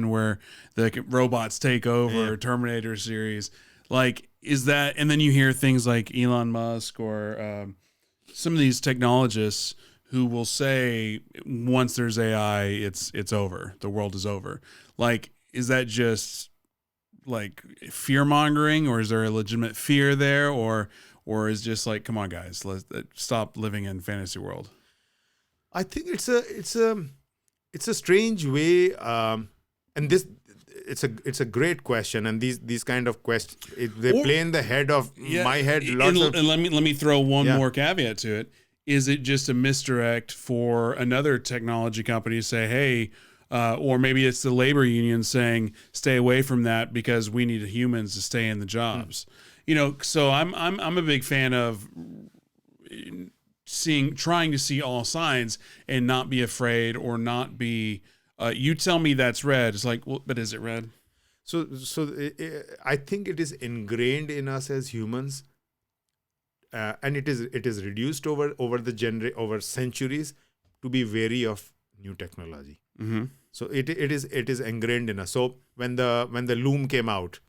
where the robots take over, Terminator series. Like, is that, and then you hear things like Elon Musk or some of these technologists who will say once there's AI, it's over. The world is over. Like, is that just like fear mongering, or is there a legitimate fear there, or is just like, come on, guys, let's stop living in fantasy world? I think it's a strange way, and it's a great question, and these kind of questions they play in the head of my head. And let me throw one more caveat to it. Is it just a misdirect for another technology company to say, hey, or maybe it's the labor union saying, stay away from that because we need humans to stay in the jobs. So I'm a big fan of trying to see all signs and not be afraid, or not be, you tell me that's red. It's like, well, but is it red? So I think it is ingrained in us as humans. And it is reduced over centuries to be wary of new technology. Mm-hmm. So it is ingrained in us. So when the loom came out,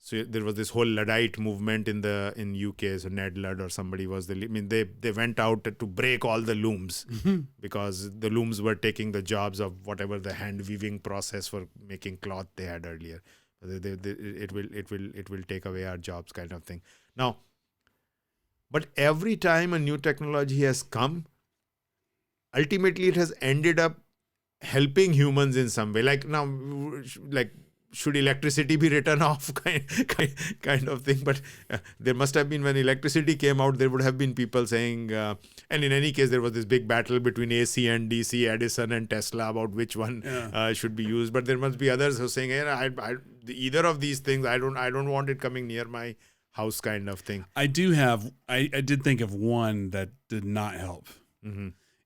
So there was this whole Luddite movement in UK. So Ned Ludd or somebody was they went out to break all the looms because the looms were taking the jobs of whatever the hand weaving process for making cloth they had earlier. It will take away our jobs, kind of thing. Now, but every time a new technology has come, ultimately it has ended up helping humans in some way. Like now, like, should electricity be written off kind of thing? But there must have been, when electricity came out, there would have been people saying, and in any case, there was this big battle between AC and DC, Edison and Tesla, about which one should be used. But there must be others who are saying, hey, either of these things, I don't want it coming near my house, kind of thing. I did think of one that did not help.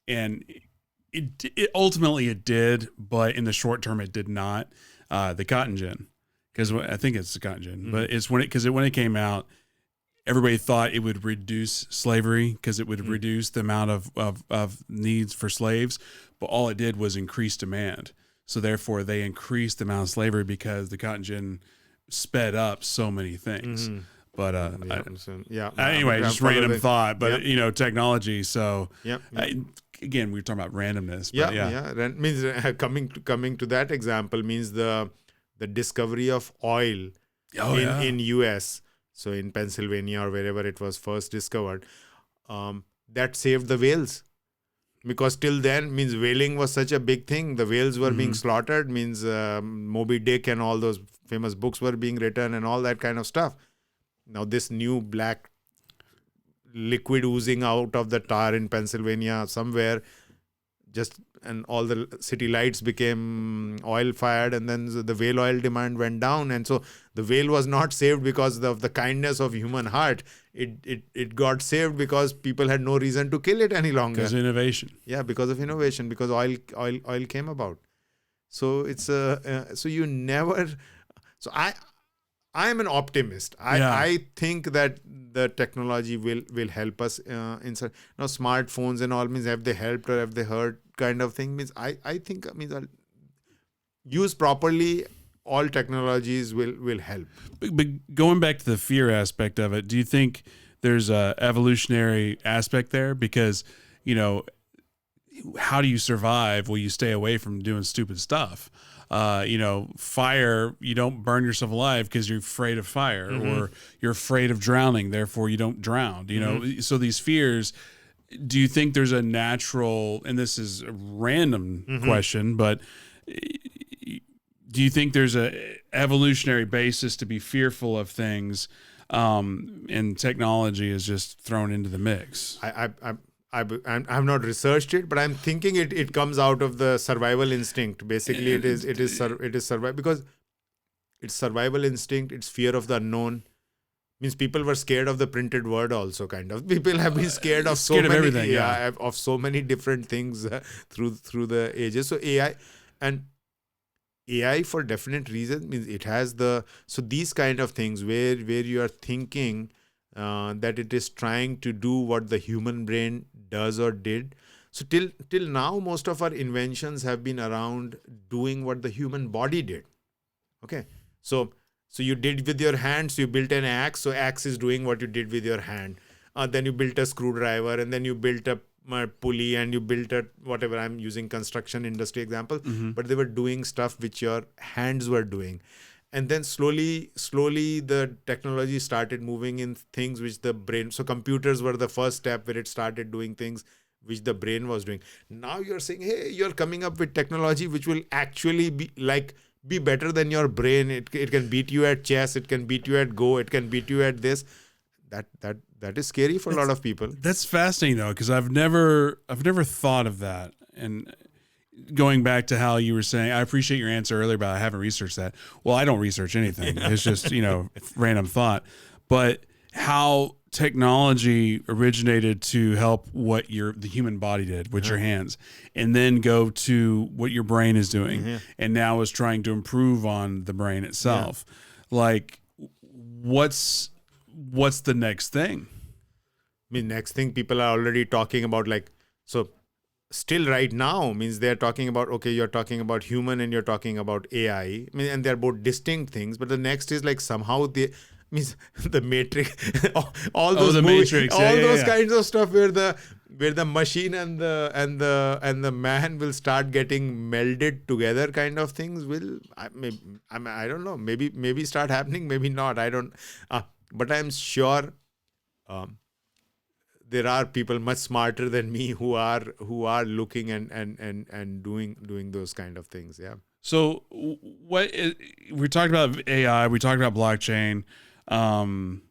And it ultimately it did, but in the short term it did not. The cotton gin, because I think it's the cotton gin, but it's when it came out, everybody thought it would reduce slavery because it would reduce the amount of needs for slaves, but all it did was increase demand. So therefore they increased the amount of slavery because the cotton gin sped up so many things. But anyway, just random thought. But technology. So again, we were talking about randomness. But means coming to that example means the discovery of oil in US. So in Pennsylvania or wherever it was first discovered, that saved the whales. Because till then, means whaling was such a big thing. The whales were being slaughtered. Means Moby Dick and all those famous books were being written and all that kind of stuff. Now this new black liquid oozing out of the tar in Pennsylvania somewhere, and all the city lights became oil fired, and then the whale oil demand went down, and so the whale was not saved because of the kindness of human heart. It got saved because people had no reason to kill it any longer. Because of innovation. Yeah, because of innovation, because oil came about. So it's so you never. So I am an optimist. I think that the technology will help us inside. Now smartphones and all, means have they helped or have they hurt, kind of thing, means I think means used properly, all technologies will help. But going back to the fear aspect of it, do you think there's a evolutionary aspect there? Because how do you survive? Well, you stay away from doing stupid stuff. Fire, you don't burn yourself alive because you're afraid of fire, or you're afraid of drowning, therefore you don't drown. So these fears, do you think there's a natural, and this is a random question, but do you think there's a evolutionary basis to be fearful of things, and technology is just thrown into the mix? I've not researched it, but I'm thinking it comes out of the survival instinct. Basically, it is survival, because it's survival instinct. It's fear of the unknown. Means people were scared of the printed word also, kind of. People have been scared of so many everything, of so many different things through the ages. So AI for definite reasons means it has so these kind of things where you are thinking that it is trying to do what the human brain does or did. So till now, most of our inventions have been around doing what the human body did. Okay, so you did with your hands. You built an axe. So axe is doing what you did with your hand. Then you built a screwdriver, and then you built a pulley, and you built a whatever. I'm using construction industry example, but they were doing stuff which your hands were doing. And then slowly, the technology started moving in things which the brain. So computers were the first step where it started doing things which the brain was doing. Now you're saying, hey, you're coming up with technology which will actually be better than your brain. It can beat you at chess. It can beat you at Go. It can beat you at this. That is scary for a lot of people. That's fascinating though, because I've never thought of that. And going back to how you were saying, I appreciate your answer earlier about I haven't researched that. Well, I don't research anything. It's just, random thought. But how technology originated to help what the human body did with your hands, and then go to what your brain is doing, and now is trying to improve on the brain itself. Like, what's the next thing? Next thing people are already talking about, like, so still right now means they're talking about, okay, you're talking about human and you're talking about AI. I mean, and they're both distinct things. But the next is like somehow they means the Matrix, all Oh, those the movies, Matrix. all Yeah, those yeah. kinds of stuff where the machine and the man will start getting melded together, kind of things will I don't know, maybe start happening, maybe not. I don't, but I'm sure. Um, there are people much smarter than me who are looking and doing those kind of things. Yeah. So we talked about AI, we talked about blockchain. Um,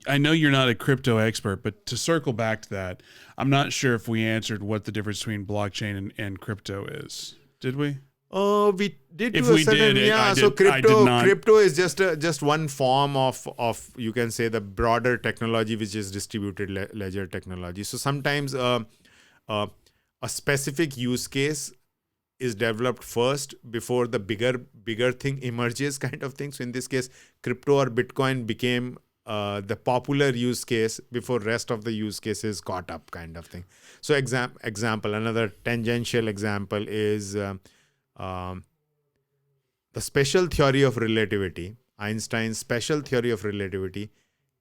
I know you're not a crypto expert, but to circle back to that, I'm not sure if we answered what the difference between blockchain and crypto is. Did we? Oh, we did If to a we certain, did, yeah. I So did. I did not. crypto is just one form of you can say the broader technology, which is distributed ledger technology. So sometimes uh, a specific use case is developed first before the bigger thing emerges, kind of thing. So in this case, crypto or Bitcoin became the popular use case before rest of the use cases caught up, kind of thing. So example, another tangential example is um, the special theory of relativity. Einstein's special theory of relativity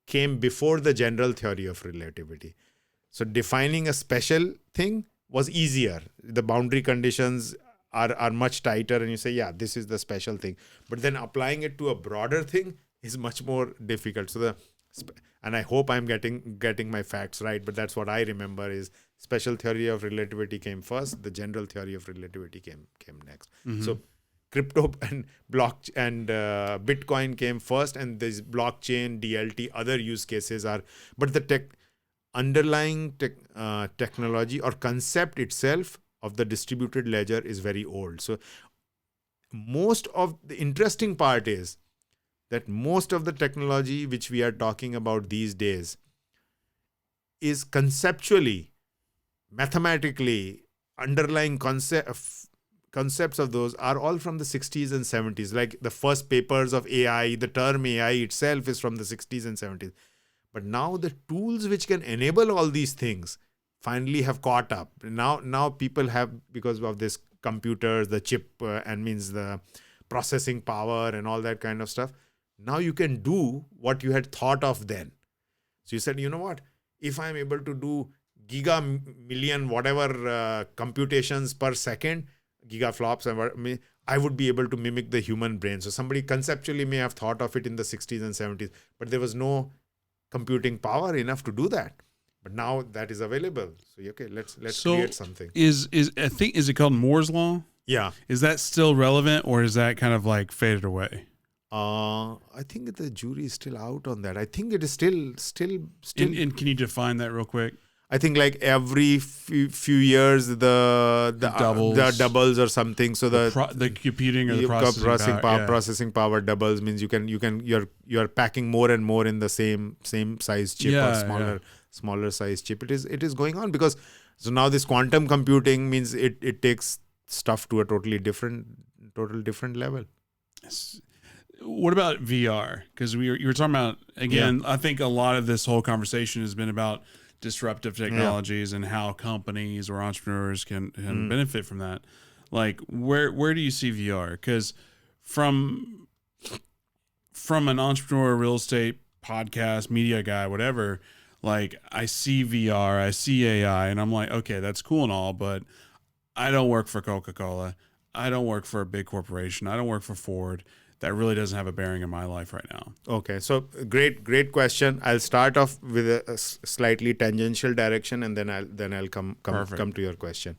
came before the general theory of relativity. So defining a special thing was easier. The boundary conditions are much tighter, and you say, yeah, this is the special thing. But then applying it to a broader thing is much more difficult. So and I hope I'm getting my facts right, but that's what I remember is special theory of relativity came first, the general theory of relativity came next. Mm-hmm. So crypto and Bitcoin came first, and this blockchain, DLT, other use cases are, but the underlying technology or concept itself of the distributed ledger is very old. So most of the interesting part is that most of the technology which we are talking about these days is conceptually, mathematically, underlying concepts of those are all from the 60s and 70s. Like the first papers of AI, the term AI itself is from the 60s and 70s. But now the tools which can enable all these things finally have caught up. Now people have, because of this computers, the chip, and means the processing power and all that kind of stuff. Now you can do what you had thought of then. So you said, you know what? If I'm able to do giga million whatever computations per second, gigaflops, I would be able to mimic the human brain. So somebody conceptually may have thought of it in the 60s and 70s, but there was no computing power enough to do that. But now that is available. So okay, let's create something. Is it called Moore's law? Yeah. Is that still relevant, or is that kind of like faded away? I think the jury is still out on that. I think it is still. And can you define that real quick? I think like every few years the doubles or something. So the computing or the processing power doubles, means you're packing more and more in the same size chip or smaller size chip. It is going on because so now this quantum computing means it takes stuff to a total different level. Yes. What about VR? Because you were talking about, again, I think a lot of this whole conversation has been about disruptive technologies and how companies or entrepreneurs can benefit from that. Like, where do you see VR? Because from an entrepreneur, real estate, podcast, media guy, whatever, like I see VR, I see AI, and I'm like, okay, that's cool and all, but I don't work for Coca-Cola. I don't work for a big corporation. I don't work for Ford. That really doesn't have a bearing in my life right now. Okay, so great question. I'll start off with a slightly tangential direction, and then I'll come to your question.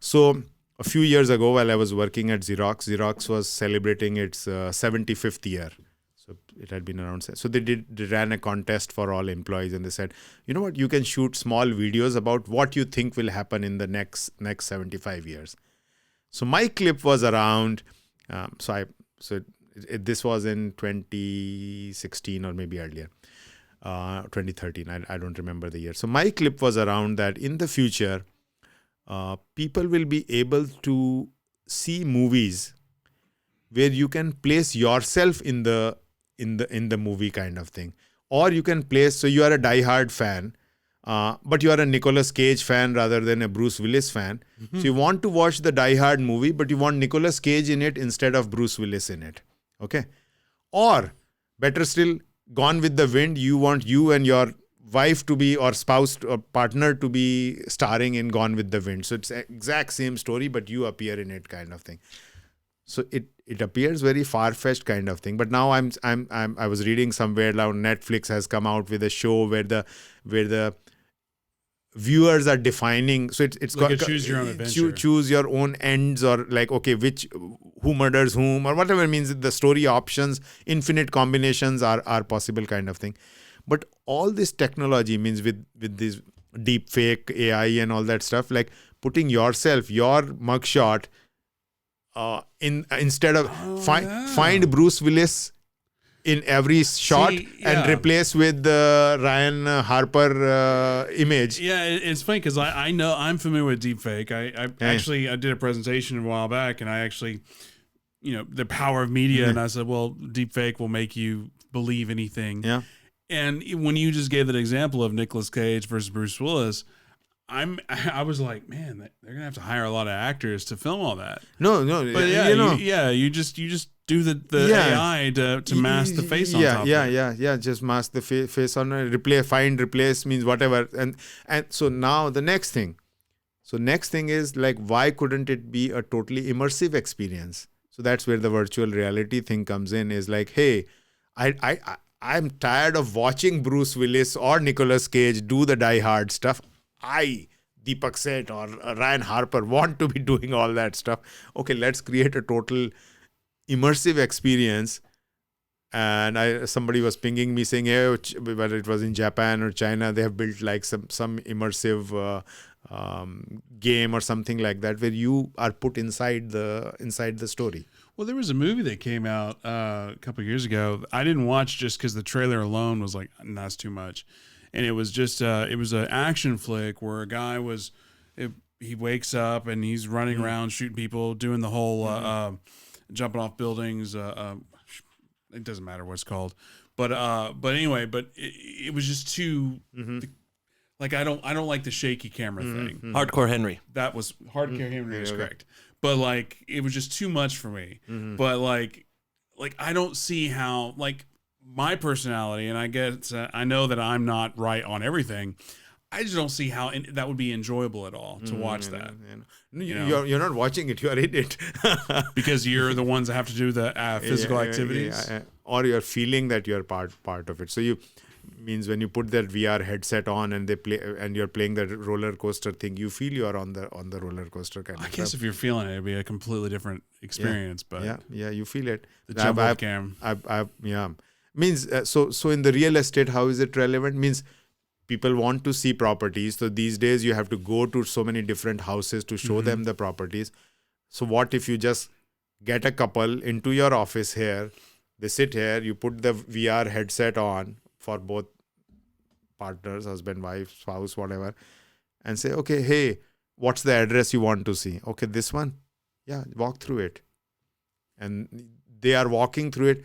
So a few years ago, while I was working at Xerox was celebrating its 75th year. So it had been around. So they ran a contest for all employees, and they said, you know what, you can shoot small videos about what you think will happen in the next 75 years. So my clip was around. This was in 2016 or maybe earlier, 2013. I don't remember the year. So my clip was around that in the future, people will be able to see movies where you can place yourself in the movie, kind of thing, or you can place. So you are a diehard fan. but you are a Nicolas Cage fan rather than a Bruce Willis fan. So you want to watch the Die Hard movie, but you want Nicolas Cage in it instead of Bruce Willis in it. Okay? Or better still, Gone with the Wind, you want you and your wife to be, or spouse or partner to be starring in Gone with the Wind. So it's exact same story, but you appear in it, kind of thing. So it appears very far-fetched kind of thing. But now I was reading somewhere now Netflix has come out with a show where the viewers are defining. So it's Like got a choose your own adventure. choose your own ends, or like, okay, who murders whom, or whatever it means. The story options, infinite combinations are possible, kind of thing. But all this technology means with this deep fake AI and all that stuff, like putting your mugshot instead of find Bruce Willis in every shot and replace with the Ryan Harper image. Yeah, it's funny because I know I'm familiar with deepfake. I did a presentation a while back, and I actually, the power of media, and I said, well, deepfake will make you believe anything. Yeah. And when you just gave that example of Nicolas Cage versus Bruce Willis, I was like, man, they're gonna have to hire a lot of actors to film all that. No, but you just do the AI to mask the face on top. Just mask the face on it. Replace means whatever, and so now the next thing. So next thing is like, why couldn't it be a totally immersive experience? So that's where the virtual reality thing comes in. Is like, hey, I'm tired of watching Bruce Willis or Nicolas Cage do the Die Hard stuff. Deepak Seth or Ryan Harper want to be doing all that stuff. Okay, let's create a total immersive experience. And somebody was pinging me saying, hey, whether it was in Japan or China, they have built like some immersive game or something like that, where you are put inside the story. Well, there was a movie that came out a couple of years ago. I didn't watch just because the trailer alone was like, that's too much. And it was just it was an action flick where a guy he wakes up and he's running around shooting people, doing the whole jumping off buildings. It doesn't matter what it's called, but anyway, it was just too like I don't like the shaky camera thing. Hardcore Henry. That was Hardcore Henry is correct, but like it was just too much for me. But like I don't see how, like, my personality, and I guess I know that I'm not right on everything. I just don't see how that would be enjoyable at all to watch that. You're not watching it; you are in it because you're the ones that have to do the physical activities, or you're feeling that you're part of it. So you means when you put that VR headset on and they play, and you're playing that roller coaster thing, you feel you're on the roller coaster kind of stuff. I guess if you're feeling it, it'd be a completely different experience. But you feel it. The jumbo cam. Means so in the real estate, how is it relevant? Means people want to see properties. So these days you have to go to so many different houses to show them the properties. So what if you just get a couple into your office here, they sit here, you put the VR headset on for both partners, husband, wife, spouse, whatever, and say, okay, hey, what's the address you want to see? Okay, this one. Yeah, walk through it. And they are walking through it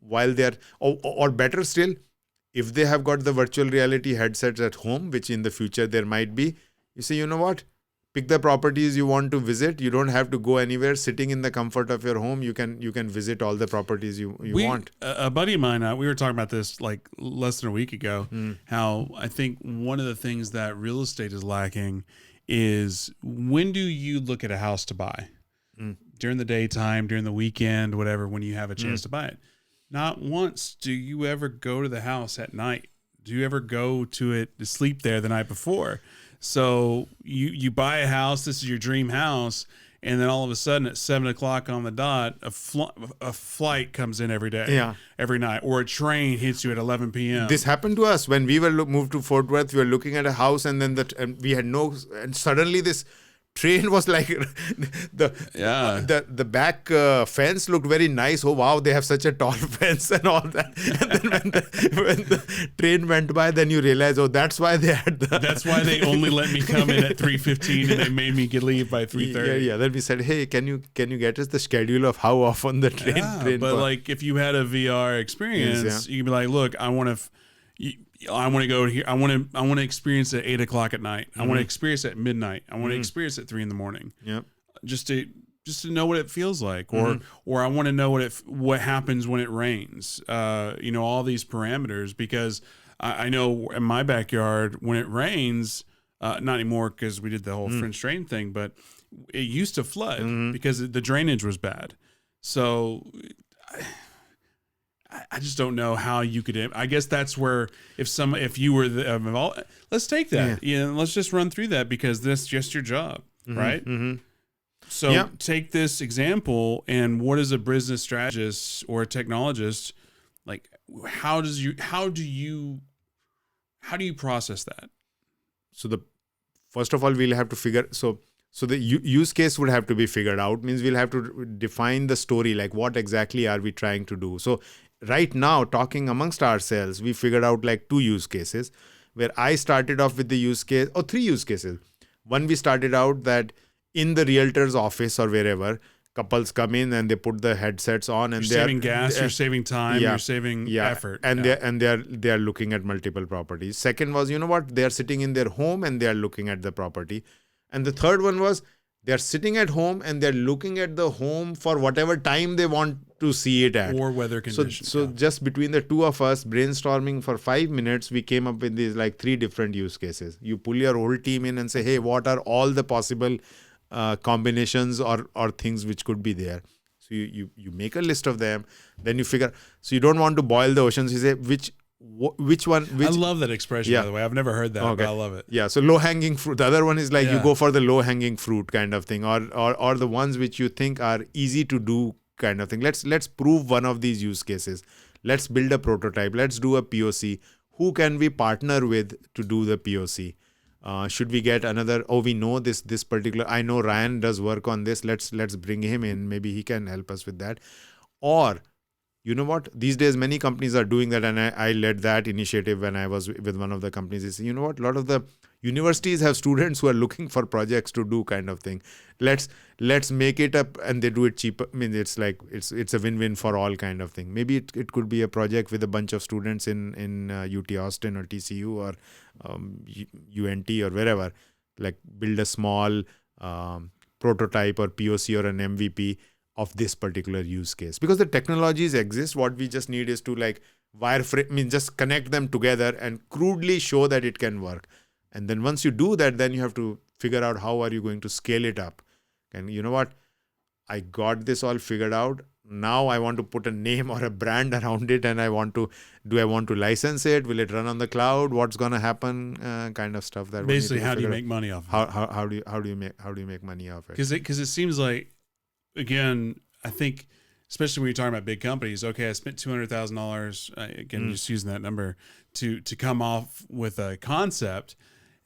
while they're, or better still, if they have got the virtual reality headsets at home, which in the future there might be, you say, you know what? Pick the properties you want to visit. You don't have to go anywhere. Sitting in the comfort of your home, you can visit all the properties you want. A buddy of mine, we were talking about this like less than a week ago, how I think one of the things that real estate is lacking is, when do you look at a house to buy? During the daytime, during the weekend, whatever, when you have a chance to buy it. Not once do you ever go to the house at night. Do you ever go to it to sleep there the night before? So you buy a house, this is your dream house, and then all of a sudden at 7 o'clock on the dot, a flight comes in every day, every night, or a train hits you at 11 p.m. This happened to us when we were moved to Fort Worth. We were looking at a house, and then and suddenly this train was like the back fence looked very nice. Oh wow, they have such a tall fence and all that. And then when the train went by, then you realize, oh, that's why they had that's why they only let me come in at 3:15 and they made me leave by 3:30. Yeah. Then we said, hey, can you get us the schedule of how often the train? But like if you had a VR experience, you could be like, look, I want to. I want to go here. I want to experience it at 8 o'clock at night. I want to experience it at midnight. I want to experience it at 3 a.m. Yep. Just to know what it feels like, or I want to know what happens when it rains. All these parameters, because I know in my backyard when it rains, not anymore because we did the whole French drain thing, but it used to flood because the drainage was bad. So I just don't know how you could. I guess that's where if you were let's take that. Let's just run through that because that's just your job, right? So take this example, and what is a business strategist or a technologist like? How do you process that? So first of all, we'll have to figure. So the use case would have to be figured out. Means we'll have to define the story, like what exactly are we trying to do. So right now, talking amongst ourselves, we figured out like 2 use cases where I started off with the use case, or 3 use cases. One, we started out that in the realtor's office or wherever, couples come in and they put the headsets on, and you're saving gas, you're saving time, you're saving effort, and they are looking at multiple properties. Second was, they are sitting in their home and they are looking at the property. And the third one was they are sitting at home and they're looking at the home for whatever time they want to see it at, or weather conditions. So just between the 2 of us brainstorming for 5 minutes, we came up with these like 3 different use cases. You pull your whole team in and say, hey, what are all the possible combinations or things which could be there? So you make a list of them, then you figure. So you don't want to boil the oceans. You say which one. I love that expression, by the way. I've never heard that, but I love it. Yeah. So low hanging fruit. The other one is like you go for the low hanging fruit kind of thing, or the ones which you think are easy to do kind of thing. Let's prove one of these use cases. Let's build a prototype. Let's do a POC. Who can we partner with to do the POC? Should we get another? Oh, we know this particular. I know Ryan does work on this. Let's bring him in. Maybe he can help us with that. Or, you know what? These days, many companies are doing that, and I led that initiative when I was with one of the companies. Is, you know what? A lot of the universities have students who are looking for projects to do kind of thing. Let's make it up, and they do it cheaper. I mean, it's like it's a win-win for all kind of thing. Maybe it could be a project with a bunch of students in UT Austin or TCU or UNT or wherever. Like build a small prototype or POC or an MVP of this particular use case, because the technologies exist. What we just need is to like wireframe, just connect them together and crudely show that it can work. And then once you do that, then you have to figure out how are you going to scale it up. And you know what? I got this all figured out. Now I want to put a name or a brand around it, and I want to license it? Will it run on the cloud? What's going to happen? Kind of stuff that basically, how do you make money off of it? How do you make money off it? Because it seems like, again, I think especially when you're talking about big companies. Okay, I spent $200,000 again, just using that number to come off with a concept.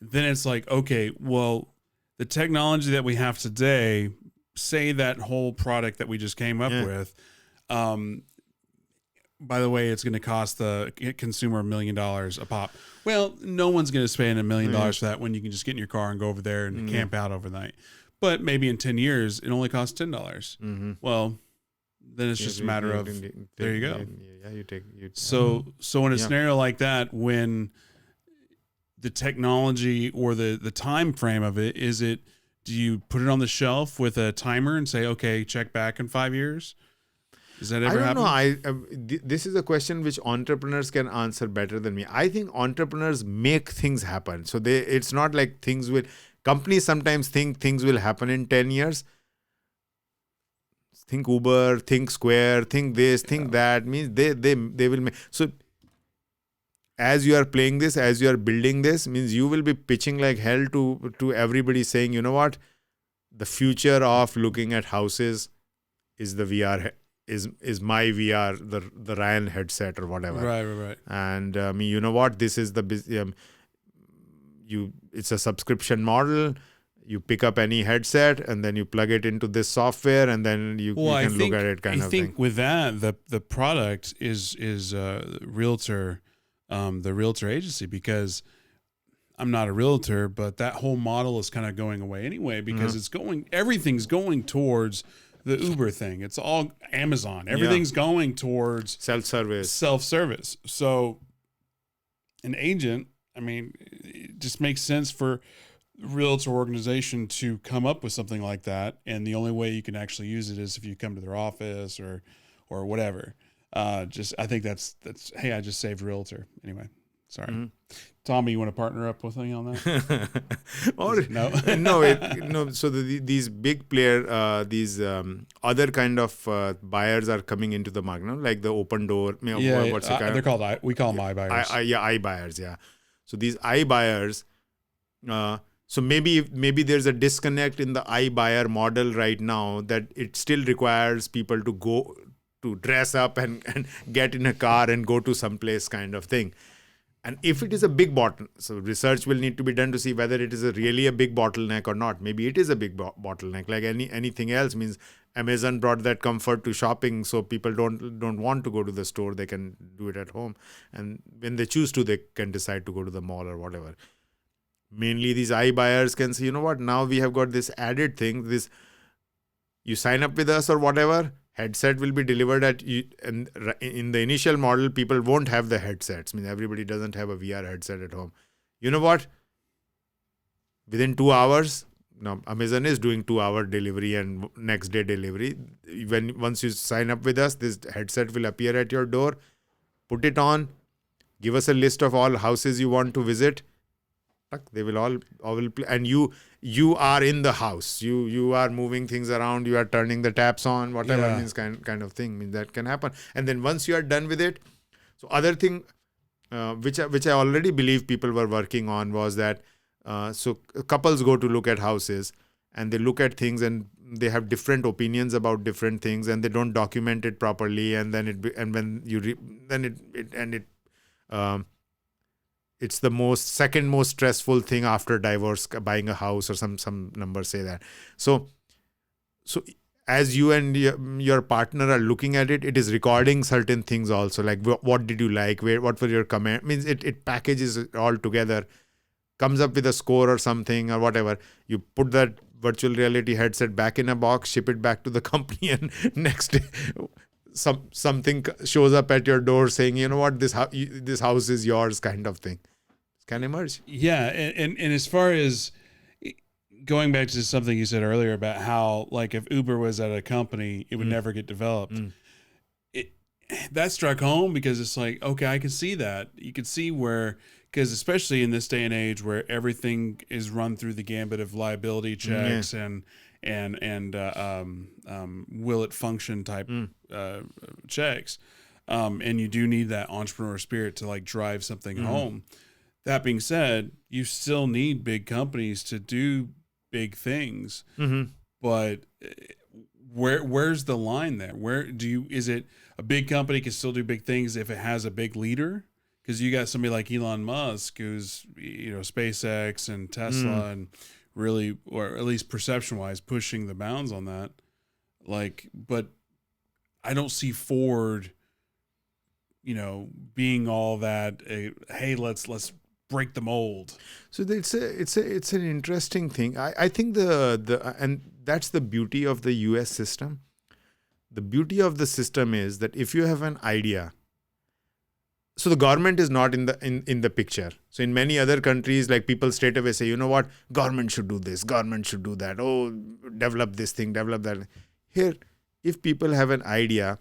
Then it's like, okay, well, the technology that we have today, say that whole product that we just came up with, by the way, it's going to cost the consumer $1 million a pop. Well, no one's going to spend $1 million for that when you can just get in your car and go over there and camp out overnight. But maybe in 10 years, it only costs $10. Well, then it's just a matter of, there you go. So in a scenario like that, when the technology or the time frame of it, do you put it on the shelf with a timer and say, okay, check back in 5 years? Does that ever happen? I don't know. This is a question which entrepreneurs can answer better than me. I think entrepreneurs make things happen. So it's not like companies sometimes think things will happen in 10 years. Think Uber, think Square, think this, think that. Means they will make. So as you are playing this, as you are building this, means you will be pitching like hell to everybody, saying, you know what, the future of looking at houses is the VR, is my VR, the Ryan headset or whatever. Right. And you know what, this is it's a subscription model. You pick up any headset and then you plug it into this software, and then you can look at it kind of thing. I think with that, the product is Realtor. The realtor agency, because I'm not a realtor, but that whole model is kind of going away anyway, because everything's going towards the Uber thing. It's all Amazon. Everything's going towards self-service. So an agent, I mean, it just makes sense for realtor organization to come up with something like that, and the only way you can actually use it is if you come to their office or whatever. Just I think that's hey, I just saved realtor anyway. Sorry. Mm-hmm. Tommy, you want to partner up with me on that? Or no, no. So these big player, these other kind of buyers are coming into the market, no? Like the open door. What's the kind they're called? We call them iBuyers. iBuyers. Yeah. So these iBuyers. So maybe there's a disconnect in the iBuyer model right now, that it still requires people to go to dress up and get in a car and go to some place kind of thing. And if it is a big bottleneck, so research will need to be done to see whether it is really a big bottleneck or not. Maybe it is a big bottleneck, like anything else. Means Amazon brought that comfort to shopping, so people don't want to go to the store. They can do it at home, and when they choose to, they can decide to go to the mall or whatever. Mainly these iBuyers can say, you know what, now we have got this added thing. This, you sign up with us or whatever, headset will be delivered at you. And in the initial model, people won't have the headsets. I mean, everybody doesn't have a VR headset at home. You know what? Within 2 hours, now Amazon is doing 2-hour delivery and next day delivery. Once you sign up with us, this headset will appear at your door. Put it on. Give us a list of all houses you want to visit. They will all play, and you are in the house. You are moving things around. You are turning the taps on. Whatever means kind of thing. Means that can happen. And then once you are done with it, so other thing, which I already believe people were working on, was that so couples go to look at houses and they look at things and they have different opinions about different things, and they don't document it properly, and then it's the second most stressful thing after divorce, buying a house, or some numbers say that. So as you and your partner are looking at it, it is recording certain things also, like what did you like, what were your comments. Means it packages it all together, comes up with a score or something or whatever. You put that virtual reality headset back in a box, ship it back to the company, and next day something shows up at your door saying, you know what, this house is yours, kind of thing. It can emerge. Yeah, and as far as going back to something you said earlier about how, like, if Uber was at a company, it would never get developed. That struck home, because it's like, okay, I can see that. You can see where, because especially in this day and age where everything is run through the gambit of liability checks and will it function type checks, and you do need that entrepreneur spirit to like drive something home. That being said, you still need big companies to do big things, but where's the line there? Is it a big company can still do big things if it has a big leader? Because you got somebody like Elon Musk, who's, SpaceX and Tesla and really, or at least perception wise, pushing the bounds on that. Like, but I don't see Ford, being all that. Hey, let's break the mold. So it's an interesting thing. I think and that's the beauty of the US system. The beauty of the system is that if you have an idea, so the government is not in the picture. So in many other countries, like, people straight away say, you know what, government should do this, government should do that. Oh, develop this thing, develop that. Here, if people have an idea,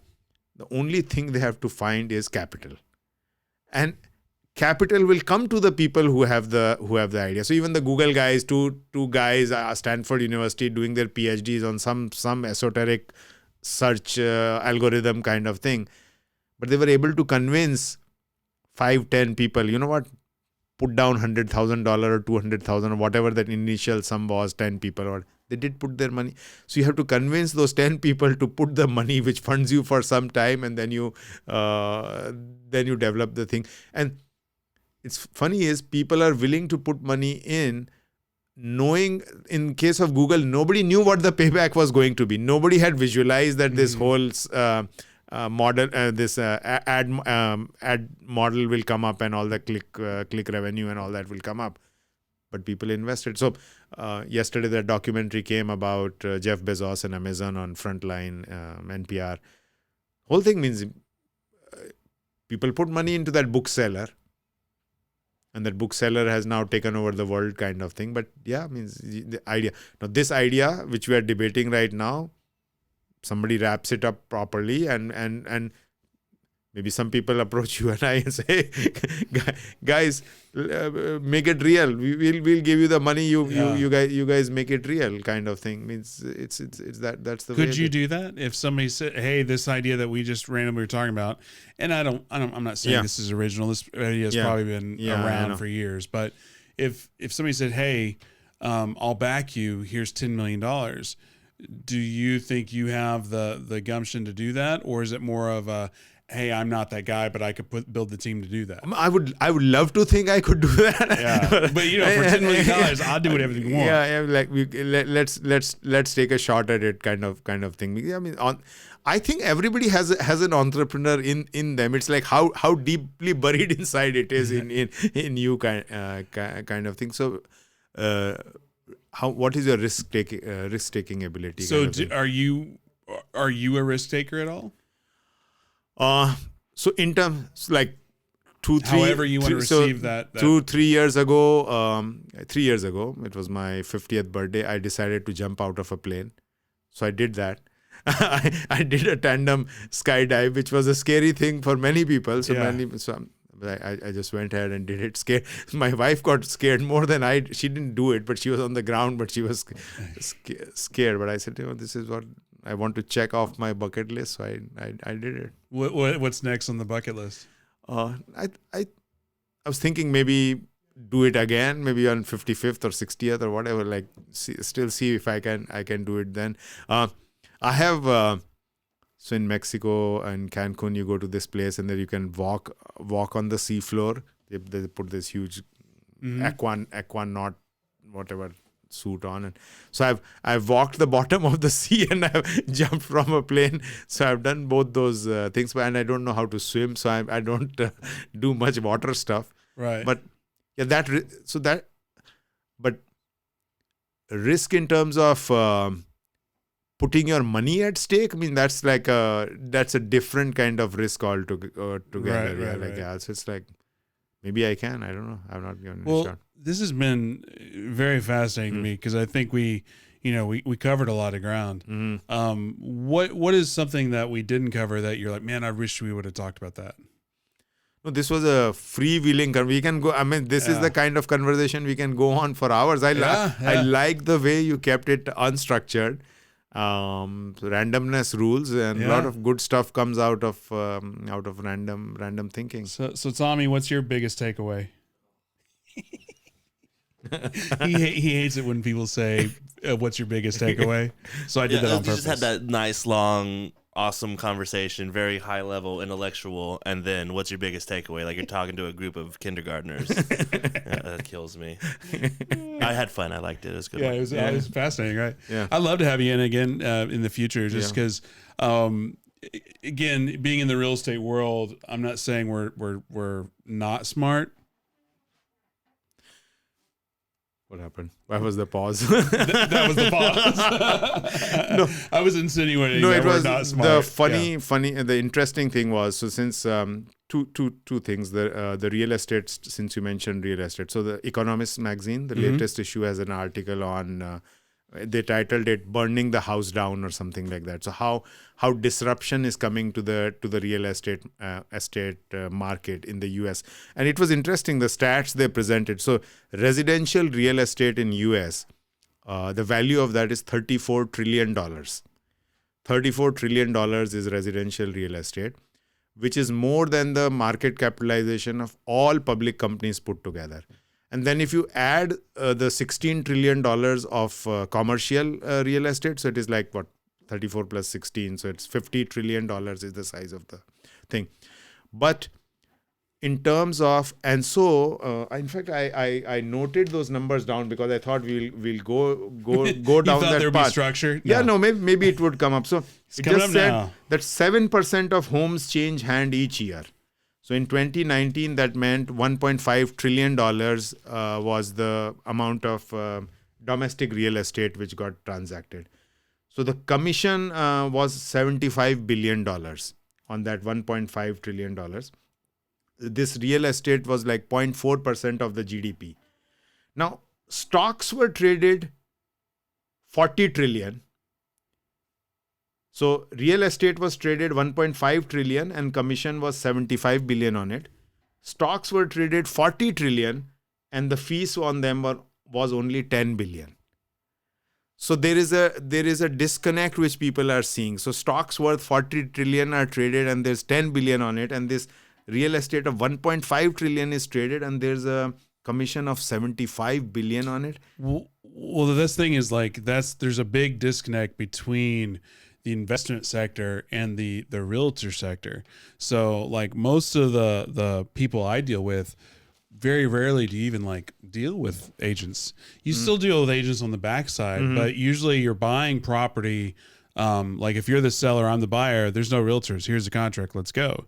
the only thing they have to find is capital, and capital will come to the people who have the idea. So even the Google guys, two guys at Stanford University doing their PhDs on some esoteric search algorithm kind of thing, but they were able to convince 5-10 people, you know what, put down $100,000 or $200,000 or whatever that initial sum was, 10 people, or they did put their money. So you have to convince those 10 people to put the money, which funds you for some time, and then you develop the thing. And it's funny is people are willing to put money in, knowing, in case of Google, nobody knew what the payback was going to be. Nobody had visualized that this whole model, this ad model will come up, and all the click revenue and all that will come up. But people invested. So yesterday the documentary came about Jeff Bezos and Amazon on Frontline, NPR. Whole thing means people put money into that bookseller. and that bookseller has now taken over the world kind of thing. But yeah, means the idea. Now this idea which we are debating right now, somebody wraps it up properly, and maybe some people approach you and I and say, guys, make it real. We'll give you the money. You guys make it real, kind of thing. Means it's that's the way. Could you do that if somebody said, "Hey, this idea that we just randomly were talking about," and I'm not saying this is original. This idea has probably been around for years. But if somebody said, "Hey, I'll back you. Here's $10 million," do you think you have the gumption to do that, or is it more of a, hey, I'm not that guy, but I could build the team to do that? I would love to think I could do that. Yeah, but for $10 million, I'll do whatever you want. Yeah, like let's take a shot at it, kind of thing. I mean, I think everybody has an entrepreneur in them. It's like how deeply buried inside it is in you, kind of thing. So, what is your risk taking ability? So, are you a risk taker at all? So in terms like 2-3, however you want to receive that 2-3 years ago, 3 years ago, it was my 50th birthday. I decided to jump out of a plane, so I did that. I did a tandem skydive, which was a scary thing for many people. I just went ahead and did it. Scared. My wife got scared more than I. She didn't do it, but she was on the ground, but she was scared. But I said, this is what I want to check off my bucket list. So I did it. What's next on the bucket list? I was thinking maybe do it again, maybe on 55th or 60th or whatever. Like still see if I can do it then. I have. So in Mexico and Cancun, you go to this place and then you can walk on the sea floor. They put this huge aquanaut whatever suit on, and so I've walked the bottom of the sea and I've jumped from a plane. So I've done both those things, and I don't know how to swim, so I don't do much water stuff. Right. But yeah, but risk in terms of putting your money at stake, I mean, that's a different kind of risk altogether. Right. So it's like, maybe I can. I don't know. I've not given it a shot. This has been very fascinating to me because I think we covered a lot of ground. What is something that we didn't cover that you're like, man, I wish we would have talked about that? No, this was a freewheeling. We can go. I mean, this is the kind of conversation we can go on for hours. I like the way you kept it unstructured. Randomness rules, and a lot of good stuff comes out of random thinking. So Tommy, what's your biggest takeaway? he hates it when people say, "What's your biggest takeaway?" So I did that on purpose. You just had that nice, long, awesome conversation, very high level, intellectual, and then what's your biggest takeaway? Like you're talking to a group of kindergartners. That kills me. I had fun. I liked it. It was good. It was fascinating, right? Yeah. I'd love to have you in again in the future, just because. Again, being in the real estate world, I'm not saying we're not smart. What happened? Why was the pause? That was the pause. No, I was insinuating. No, that it was we're not smart. the funny. The interesting thing was, so since two things. The real estate. Since you mentioned real estate, so the Economist magazine, the latest issue, has an article on. They titled it "Burning the House Down" or something like that. So how disruption is coming to the real estate market in the US. And it was interesting, the stats they presented. So residential real estate in US, the value of that is $34 trillion. $34 trillion is residential real estate, which is more than the market capitalization of all public companies put together. And then if you add the $16 trillion of commercial real estate, so it is like what, 34 plus 16, so it's $50 trillion is the size of the thing. But in terms of, and so in fact I noted those numbers down because I thought we'll go down that there'd path. Be structure? Yeah, no, maybe it would come up. So it's it just said now that 7% of homes change hand each year. So in 2019, that meant $1.5 trillion was the amount of domestic real estate which got transacted. So the commission was $75 billion on that $1.5 trillion. this real estate was like 0.4% of the GDP. Now, stocks were traded 40 trillion. So real estate was traded 1.5 trillion and commission was 75 billion on it. Stocks were traded 40 trillion and the fees on them was only 10 billion. So there is a disconnect which people are seeing. So stocks worth 40 trillion are traded and there's 10 billion on it, and this real estate of 1.5 trillion is traded and there's a commission of 75 billion on it. Well, this thing is like there's a big disconnect between the investment sector and the realtor sector. So like most of the people I deal with, very rarely do you even like deal with agents. You still deal with agents on the backside, but usually you're buying property. Like if you're the seller, I'm the buyer, there's no realtors. Here's the contract. Let's go.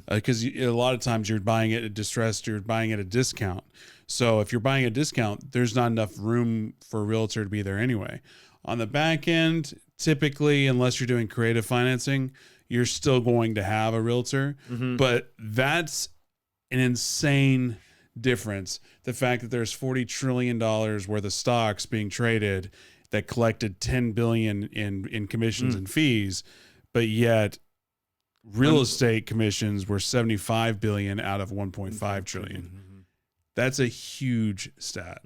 Because a lot of times you're buying it at distressed, you're buying at a discount. So if you're buying a discount, there's not enough room for a realtor to be there anyway. On the back end, typically, unless you're doing creative financing, you're still going to have a realtor. But that's an insane difference. The fact that there's $40 trillion worth of stocks being traded that collected 10 billion in commissions and fees, but yet real estate commissions were 75 billion out of 1.5 trillion. That's a huge stat.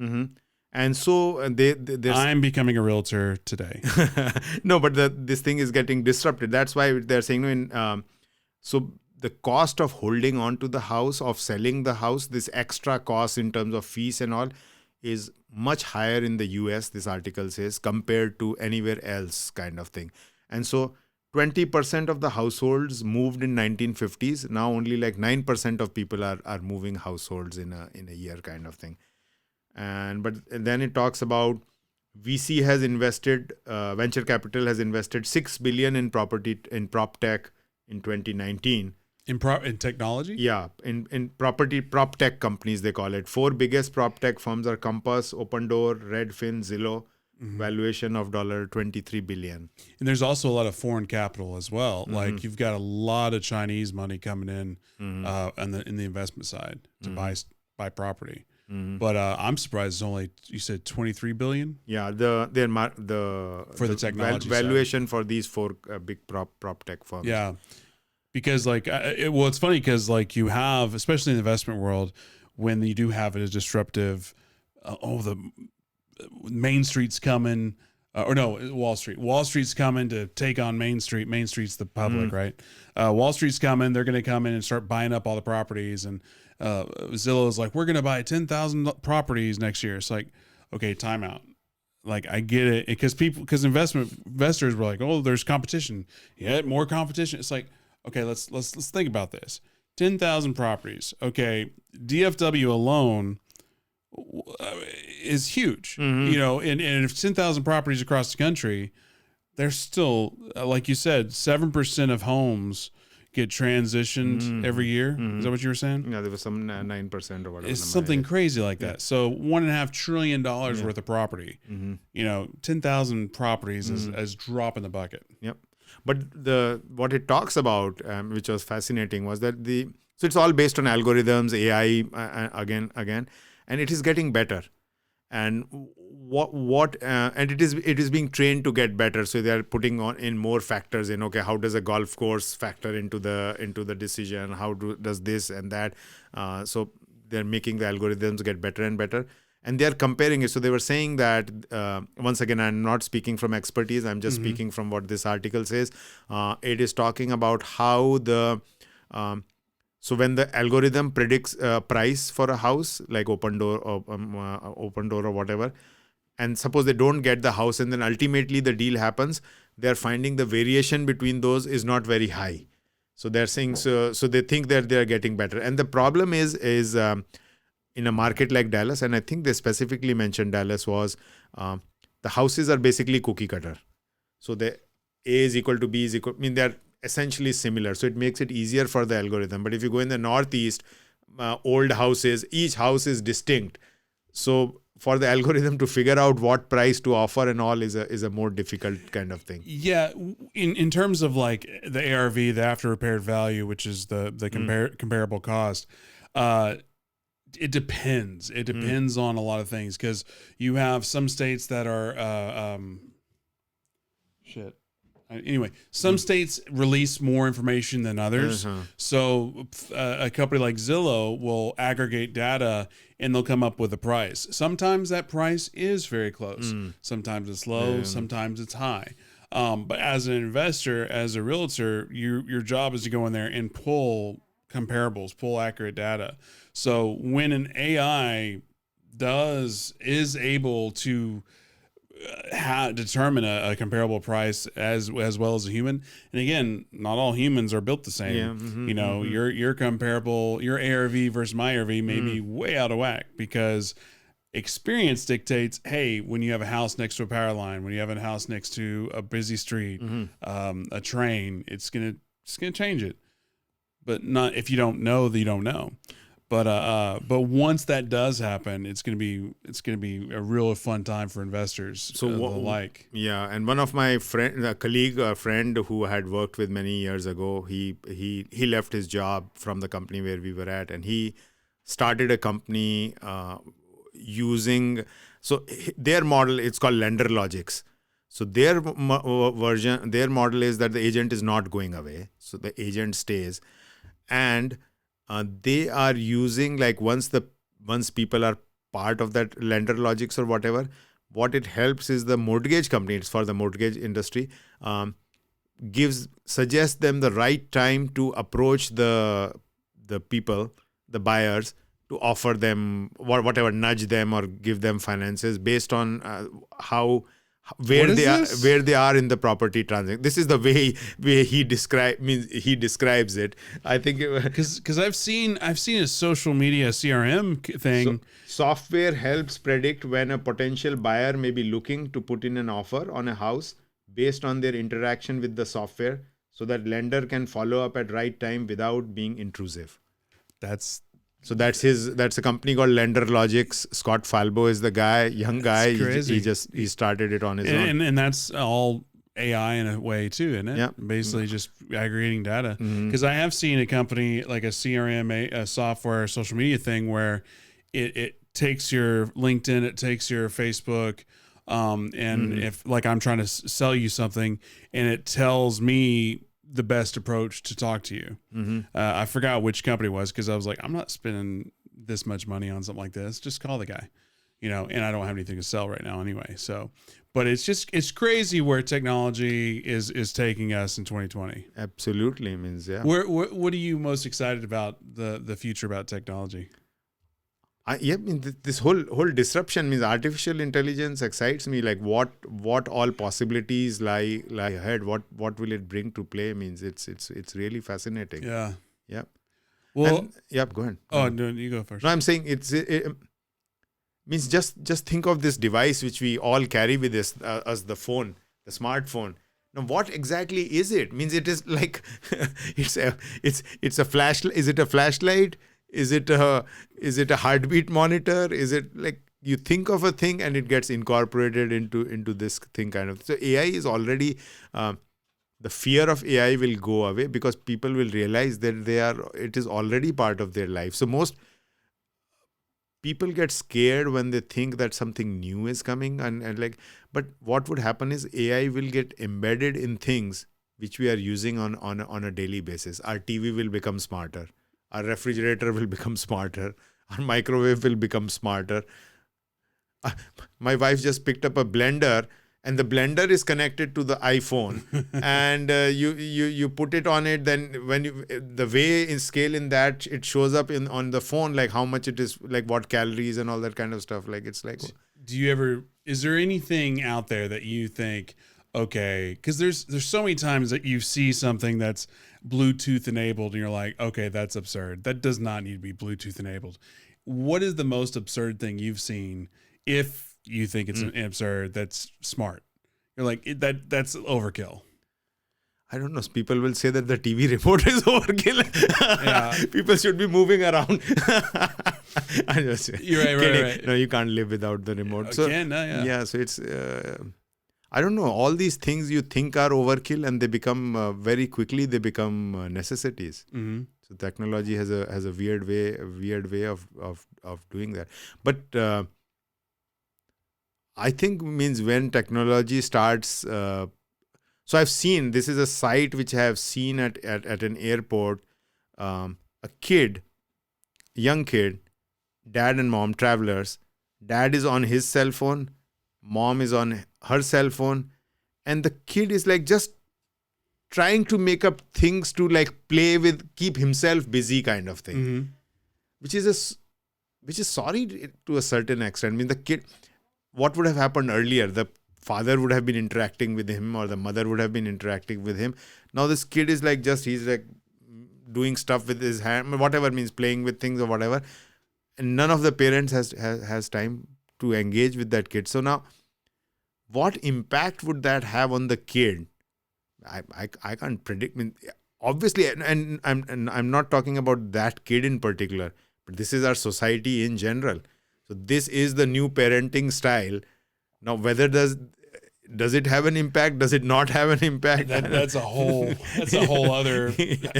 And so I'm becoming a realtor today. No, but this thing is getting disrupted. That's why they're saying so the cost of holding on to the house, of selling the house, this extra cost in terms of fees and all is much higher in the US, this article says, compared to anywhere else kind of thing. And so 20% of the households moved in 1950s. Now only like 9% of people are moving households in a year kind of thing. But then it talks about VC has invested, venture capital has invested 6 billion in prop tech in 2019. In technology? Yeah, in prop tech companies, they call it. 4 biggest prop tech firms are Compass, Opendoor, Redfin, Zillow. Valuation of $23 billion. And there's also a lot of foreign capital as well. Like you've got a lot of Chinese money coming in in the investment side to buy property. But I'm surprised it's only, you said 23 billion? Yeah, for the technology valuation for these 4 big prop tech firms. Yeah. Because like, it's funny because like you have, especially in the investment world, when you do have a disruptive, the Main Street's coming, Wall Street. Wall Street's coming to take on Main Street. Main Street's the public, right? Wall Street's coming. They're going to come in and start buying up all the properties. And Zillow's like, we're going to buy 10,000 properties next year. It's like, okay, time out. Like, I get it. Because investors were like, oh, there's competition. Yeah, more competition. It's like, okay, let's think about this. 10,000 properties. Okay, DFW alone is huge, and if 10,000 properties across the country, there's still, like you said, 7% of homes get transitioned every year. Is that what you were saying? Yeah, there was some 9% or whatever. It's something crazy like that. So $1.5 trillion worth of property, 10,000 properties is drop in the bucket. Yep. But what it talks about, which was fascinating, was that so it's all based on algorithms, AI, again, and it is getting better. And and it is being trained to get better. So they are putting in more factors in. Okay, how does a golf course factor into the decision? How does this and that? So they're making the algorithms get better and better. And they are comparing it. So they were saying that, once again, I'm not speaking from expertise. I'm just speaking from what this article says. It is talking about how so when the algorithm predicts price for a house, like Opendoor or whatever, and suppose they don't get the house and then ultimately the deal happens, they're finding the variation between those is not very high. So they're saying, so they think that they're getting better. And the problem is in a market like Dallas, and I think they specifically mentioned Dallas, was the houses are basically cookie cutter. So the A is equal to B is equal, they're essentially similar. So it makes it easier for the algorithm. But if you go in the Northeast, old houses, each house is distinct. So for the algorithm to figure out what price to offer and all is a more difficult kind of thing. Yeah, in terms of like the ARV, the after repaired value, which is the comparable cost, it depends. It depends on a lot of things, because you have some states that are Anyway, some states release more information than others. So a company like Zillow will aggregate data and they'll come up with a price. Sometimes that price is very close. Sometimes it's low. Sometimes it's high. But as an investor, as a realtor, your job is to go in there and pull comparables, pull accurate data. So when an AI is able to determine a comparable price as well as a human, and again, not all humans are built the same. Your comparable, your ARV versus my ARV may be way out of whack, because experience dictates, hey, when you have a house next to a power line, when you have a house next to a busy street, a train, it's gonna change it. But not if you don't know that you don't know. But once that does happen, it's gonna be a real fun time for investors. So yeah, and one of my friend who had worked with many years ago, he left his job from the company where we were at, and he started a company using their model. It's called Lender Logics. So their model is that the agent is not going away, so the agent stays, and they are using, like, once people are part of that Lender Logics or whatever, what it helps is the mortgage company, it's for the mortgage industry, suggests them the right time to approach the people, the buyers, to offer them whatever, nudge them or give them finances based on where they are in the property transaction. This is the way he describes it. I think because I've seen a social media CRM thing. So, software helps predict when a potential buyer may be looking to put in an offer on a house based on their interaction with the software, so that lender can follow up at right time without being intrusive. That's a company called Lender Logics. Scott Falbo is the guy, young guy. He started it on his own. And that's all AI in a way too, isn't it? Yeah. Basically just aggregating data. Because I have seen a company like a CRM, a software, social media thing where it takes your LinkedIn, it takes your Facebook, and if like I'm trying to sell you something, and it tells me the best approach to talk to you. I forgot which company it was, because I was like, I'm not spending this much money on something like this. Just call the guy, and I don't have anything to sell right now anyway. So, but it's crazy where technology is taking us in 2020. Absolutely. Means, yeah. What are you most excited about the future about technology? This whole disruption means artificial intelligence excites me. Like what all possibilities lie ahead. What will it bring to play? Means it's really fascinating. Yeah. Yeah. Well. Go ahead. No, you go first. No, I'm saying it means just think of this device which we all carry with us as the phone, the smartphone. Now, what exactly is it? Means it is like it's a flashlight. Is it a flashlight? Is it a heartbeat monitor? Is it like you think of a thing and it gets incorporated into this thing kind of? So AI is already, the fear of AI will go away because people will realize that it is already part of their life. So most people get scared when they think that something new is coming but what would happen is AI will get embedded in things which we are using on a daily basis. Our TV will become smarter. Our refrigerator will become smarter. Our microwave will become smarter. My wife just picked up a blender, and the blender is connected to the iPhone. And you put it on it. Then when the way in scale in that it shows up on the phone, like how much it is, like what calories and all that kind of stuff. Like it's like. Is there anything out there that you think? Okay, because there's so many times that you see something that's Bluetooth enabled and you're like, okay, that's absurd. That does not need to be Bluetooth enabled. What is the most absurd thing you've seen, if you think it's absurd, that's smart? You're like, that's overkill. I don't know. People will say that the TV remote is overkill. Yeah. People should be moving around. I just You're right, kidding. right. No, you can't live without the remote. So Again, no, yeah. so it's I don't know. All these things you think are overkill, and they become very quickly they become necessities. Mm-hmm. So technology has a weird way of doing that. But I think means when technology starts. So I've seen, this is a site which I have seen at an airport. A young kid, dad and mom, travelers. Dad is on his cell phone, mom is on her cell phone, and the kid is like just trying to make up things to like play with, keep himself busy kind of thing. Mm-hmm. Which is sorry to a certain extent. I mean, the kid, what would have happened earlier? The father would have been interacting with him, or the mother would have been interacting with him. Now this kid is like he's like doing stuff with his hand, whatever, means playing with things or whatever. And none of the parents has time to engage with that kid. So now, what impact would that have on the kid? I can't predict. I mean, obviously, and I'm not talking about that kid in particular, but this is our society in general. So this is the new parenting style. Now, whether does it have an impact? Does it not have an impact? That's a whole other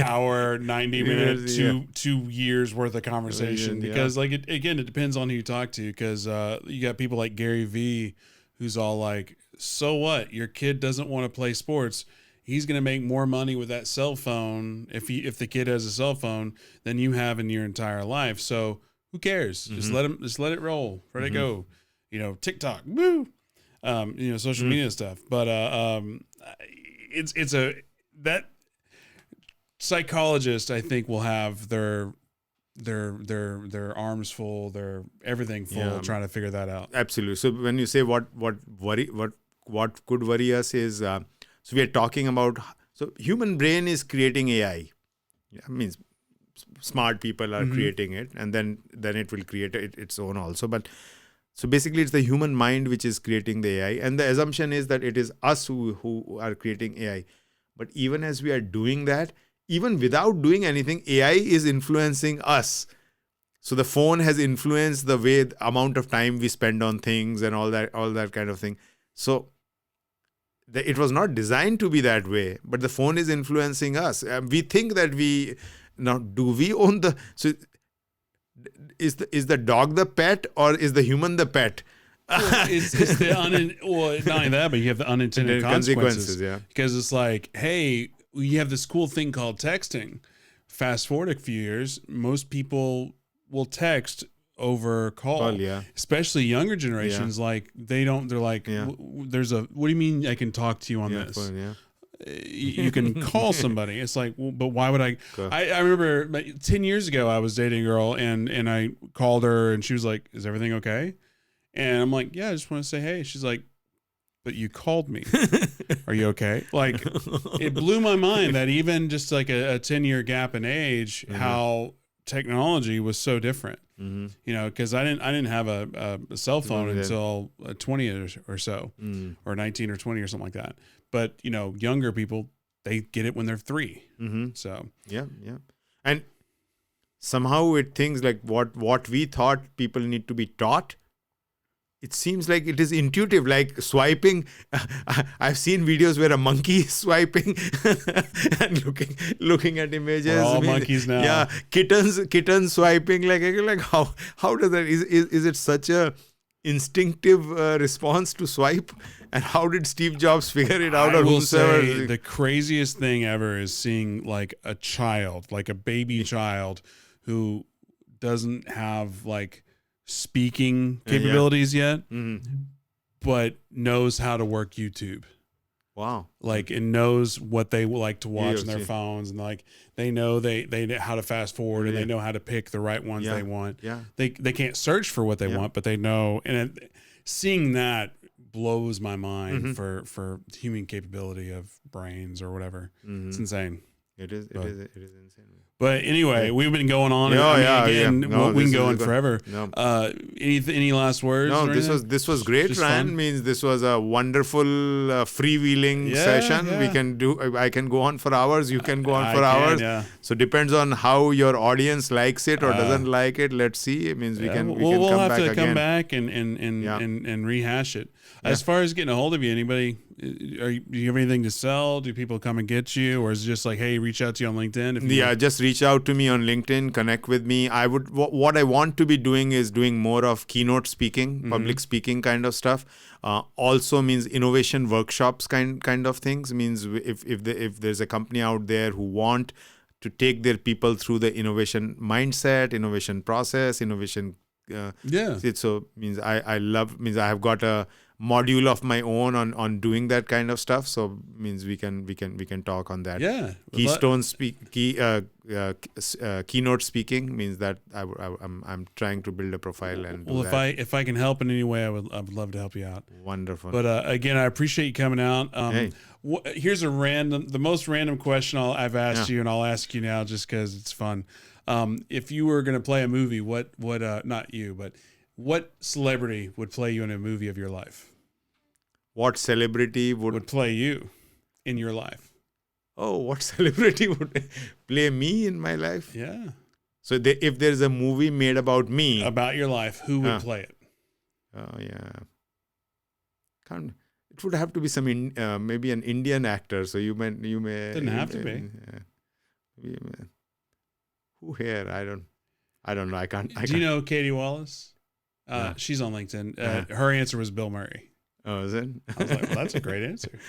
hour, 90 minute, two years worth of conversation. Because like it depends on who you talk to. Because you got people like Gary V, who's all like, so what? Your kid doesn't want to play sports. He's going to make more money with that cell phone if the kid has a cell phone than you have in your entire life. So who cares? Mm-hmm. Just let it roll. Let it go. TikTok, woo. Social media stuff. But it's that psychologist, I think, will have their arms full, their everything full, trying to figure that out. Absolutely. So when you say what could worry us is, so we are talking about, so human brain is creating AI. That means smart people are creating it, and then it will create its own also. But so basically, it's the human mind which is creating the AI, and the assumption is that it is us who are creating AI. But even as we are doing that, even without doing anything, AI is influencing us. So the phone has influenced the amount of time we spend on things and all that kind of thing. So it was not designed to be that way, but the phone is influencing us. We think that do we own the? So is the dog the pet, or is the human the pet? It's the not only that, but you have the unintended consequences. Yeah. Because it's like, hey, you have this cool thing called texting. Fast forward a few years, most people will text over call. Especially younger generations. Like they're like, there's what do you mean I can talk to you on this? Phone, you can call somebody. It's like, well, but why would I? I remember 10 years ago, I was dating a girl and I called her and she was like, is everything okay? And I'm like, yeah, I just want to say, hey. She's like, but you called me. Are you okay? Like, it blew my mind that even just like a 10-year gap in age, how technology was so different. Because I didn't have a cell phone until 20 or so, or 19 or 20 or something like that. But younger people, they get it when they're 3. So yeah, and somehow it thinks like what we thought people need to be taught. It seems like it is intuitive, like swiping. I've seen videos where a monkey is swiping and looking at images. We're all monkeys now. Yeah, kittens swiping. Like how does that? Is it such a instinctive response to swipe? And how did Steve Jobs figure it out? I will say the craziest thing ever is seeing like a child, like a baby child, who doesn't have like speaking capabilities yet, but knows how to work YouTube. Wow. Like, it knows what they like to watch on their phones, and like they know how to fast forward, and they know how to pick the right ones they want. Yeah. They can't search for what they want, but they know. And seeing that blows my mind for human capability of brains or whatever. It's insane. It is insane. But anyway, we've been going on. Yeah, I mean, yeah, again, yeah. No, we can this go is on good. forever. No. Any last words? No, or anything? this was great, Just Ryan. fun? Means this was a wonderful freewheeling Yeah, session. yeah. We can do. I can go on for hours. You can go on I for can, hours. yeah. So depends on how your audience likes it or doesn't like it. Let's see. It means we can we'll come have back to again. come back and Yeah. and rehash it. As far as getting a hold of you, anybody, do you have anything to sell? Do people come and get you, or is it just like, hey, reach out to you on LinkedIn? If you Yeah, just reach out to me on LinkedIn, connect with me. I would what I want to be doing is doing more of keynote speaking, public speaking kind of stuff. Also means innovation workshops kind of things. Means if there's a company out there who want to take their people through the innovation mindset, innovation process, innovation. So means I have got a module of my own on doing that kind of stuff. So means we can talk on that. Yeah. Keynote speaking means that I'm trying to build a profile and do Well, that. if I can help in any way, I would love to help you out. Wonderful. But again, I appreciate you coming out. Hey. Here's the most random question I've asked you, and I'll ask you now just because it's fun. If you were going to play a movie, what not you, but what celebrity would play you in a movie of your life? What celebrity would play you in your life? Oh, what celebrity would play me in my life? Yeah. So if there's a movie made about me, About your life, who would play it? Oh yeah. It would have to be some maybe an Indian actor. So you may Doesn't have to be. Who here? I don't know. I can't. Do you know Katie Wallace? She's on LinkedIn. Her answer was Bill Murray. Oh, is it? I was like, well, that's a great answer.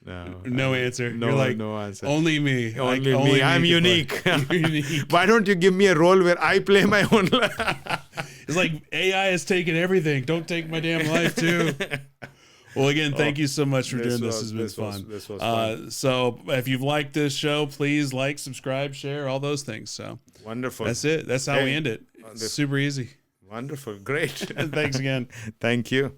No answer. No, You're like, no answer. Only me. Only Like, me. I'm can unique. play. You're unique. Why don't you give me a role where I play my own life? It's like AI has taken everything. Don't take my damn life too. Well, again, thank you so much for doing this. This has been fun. This was fun. So if you've liked this show, please like, subscribe, share, all those things. So Wonderful. that's it. That's how we end it. It's super easy. Wonderful. Great. Thanks again. Thank you.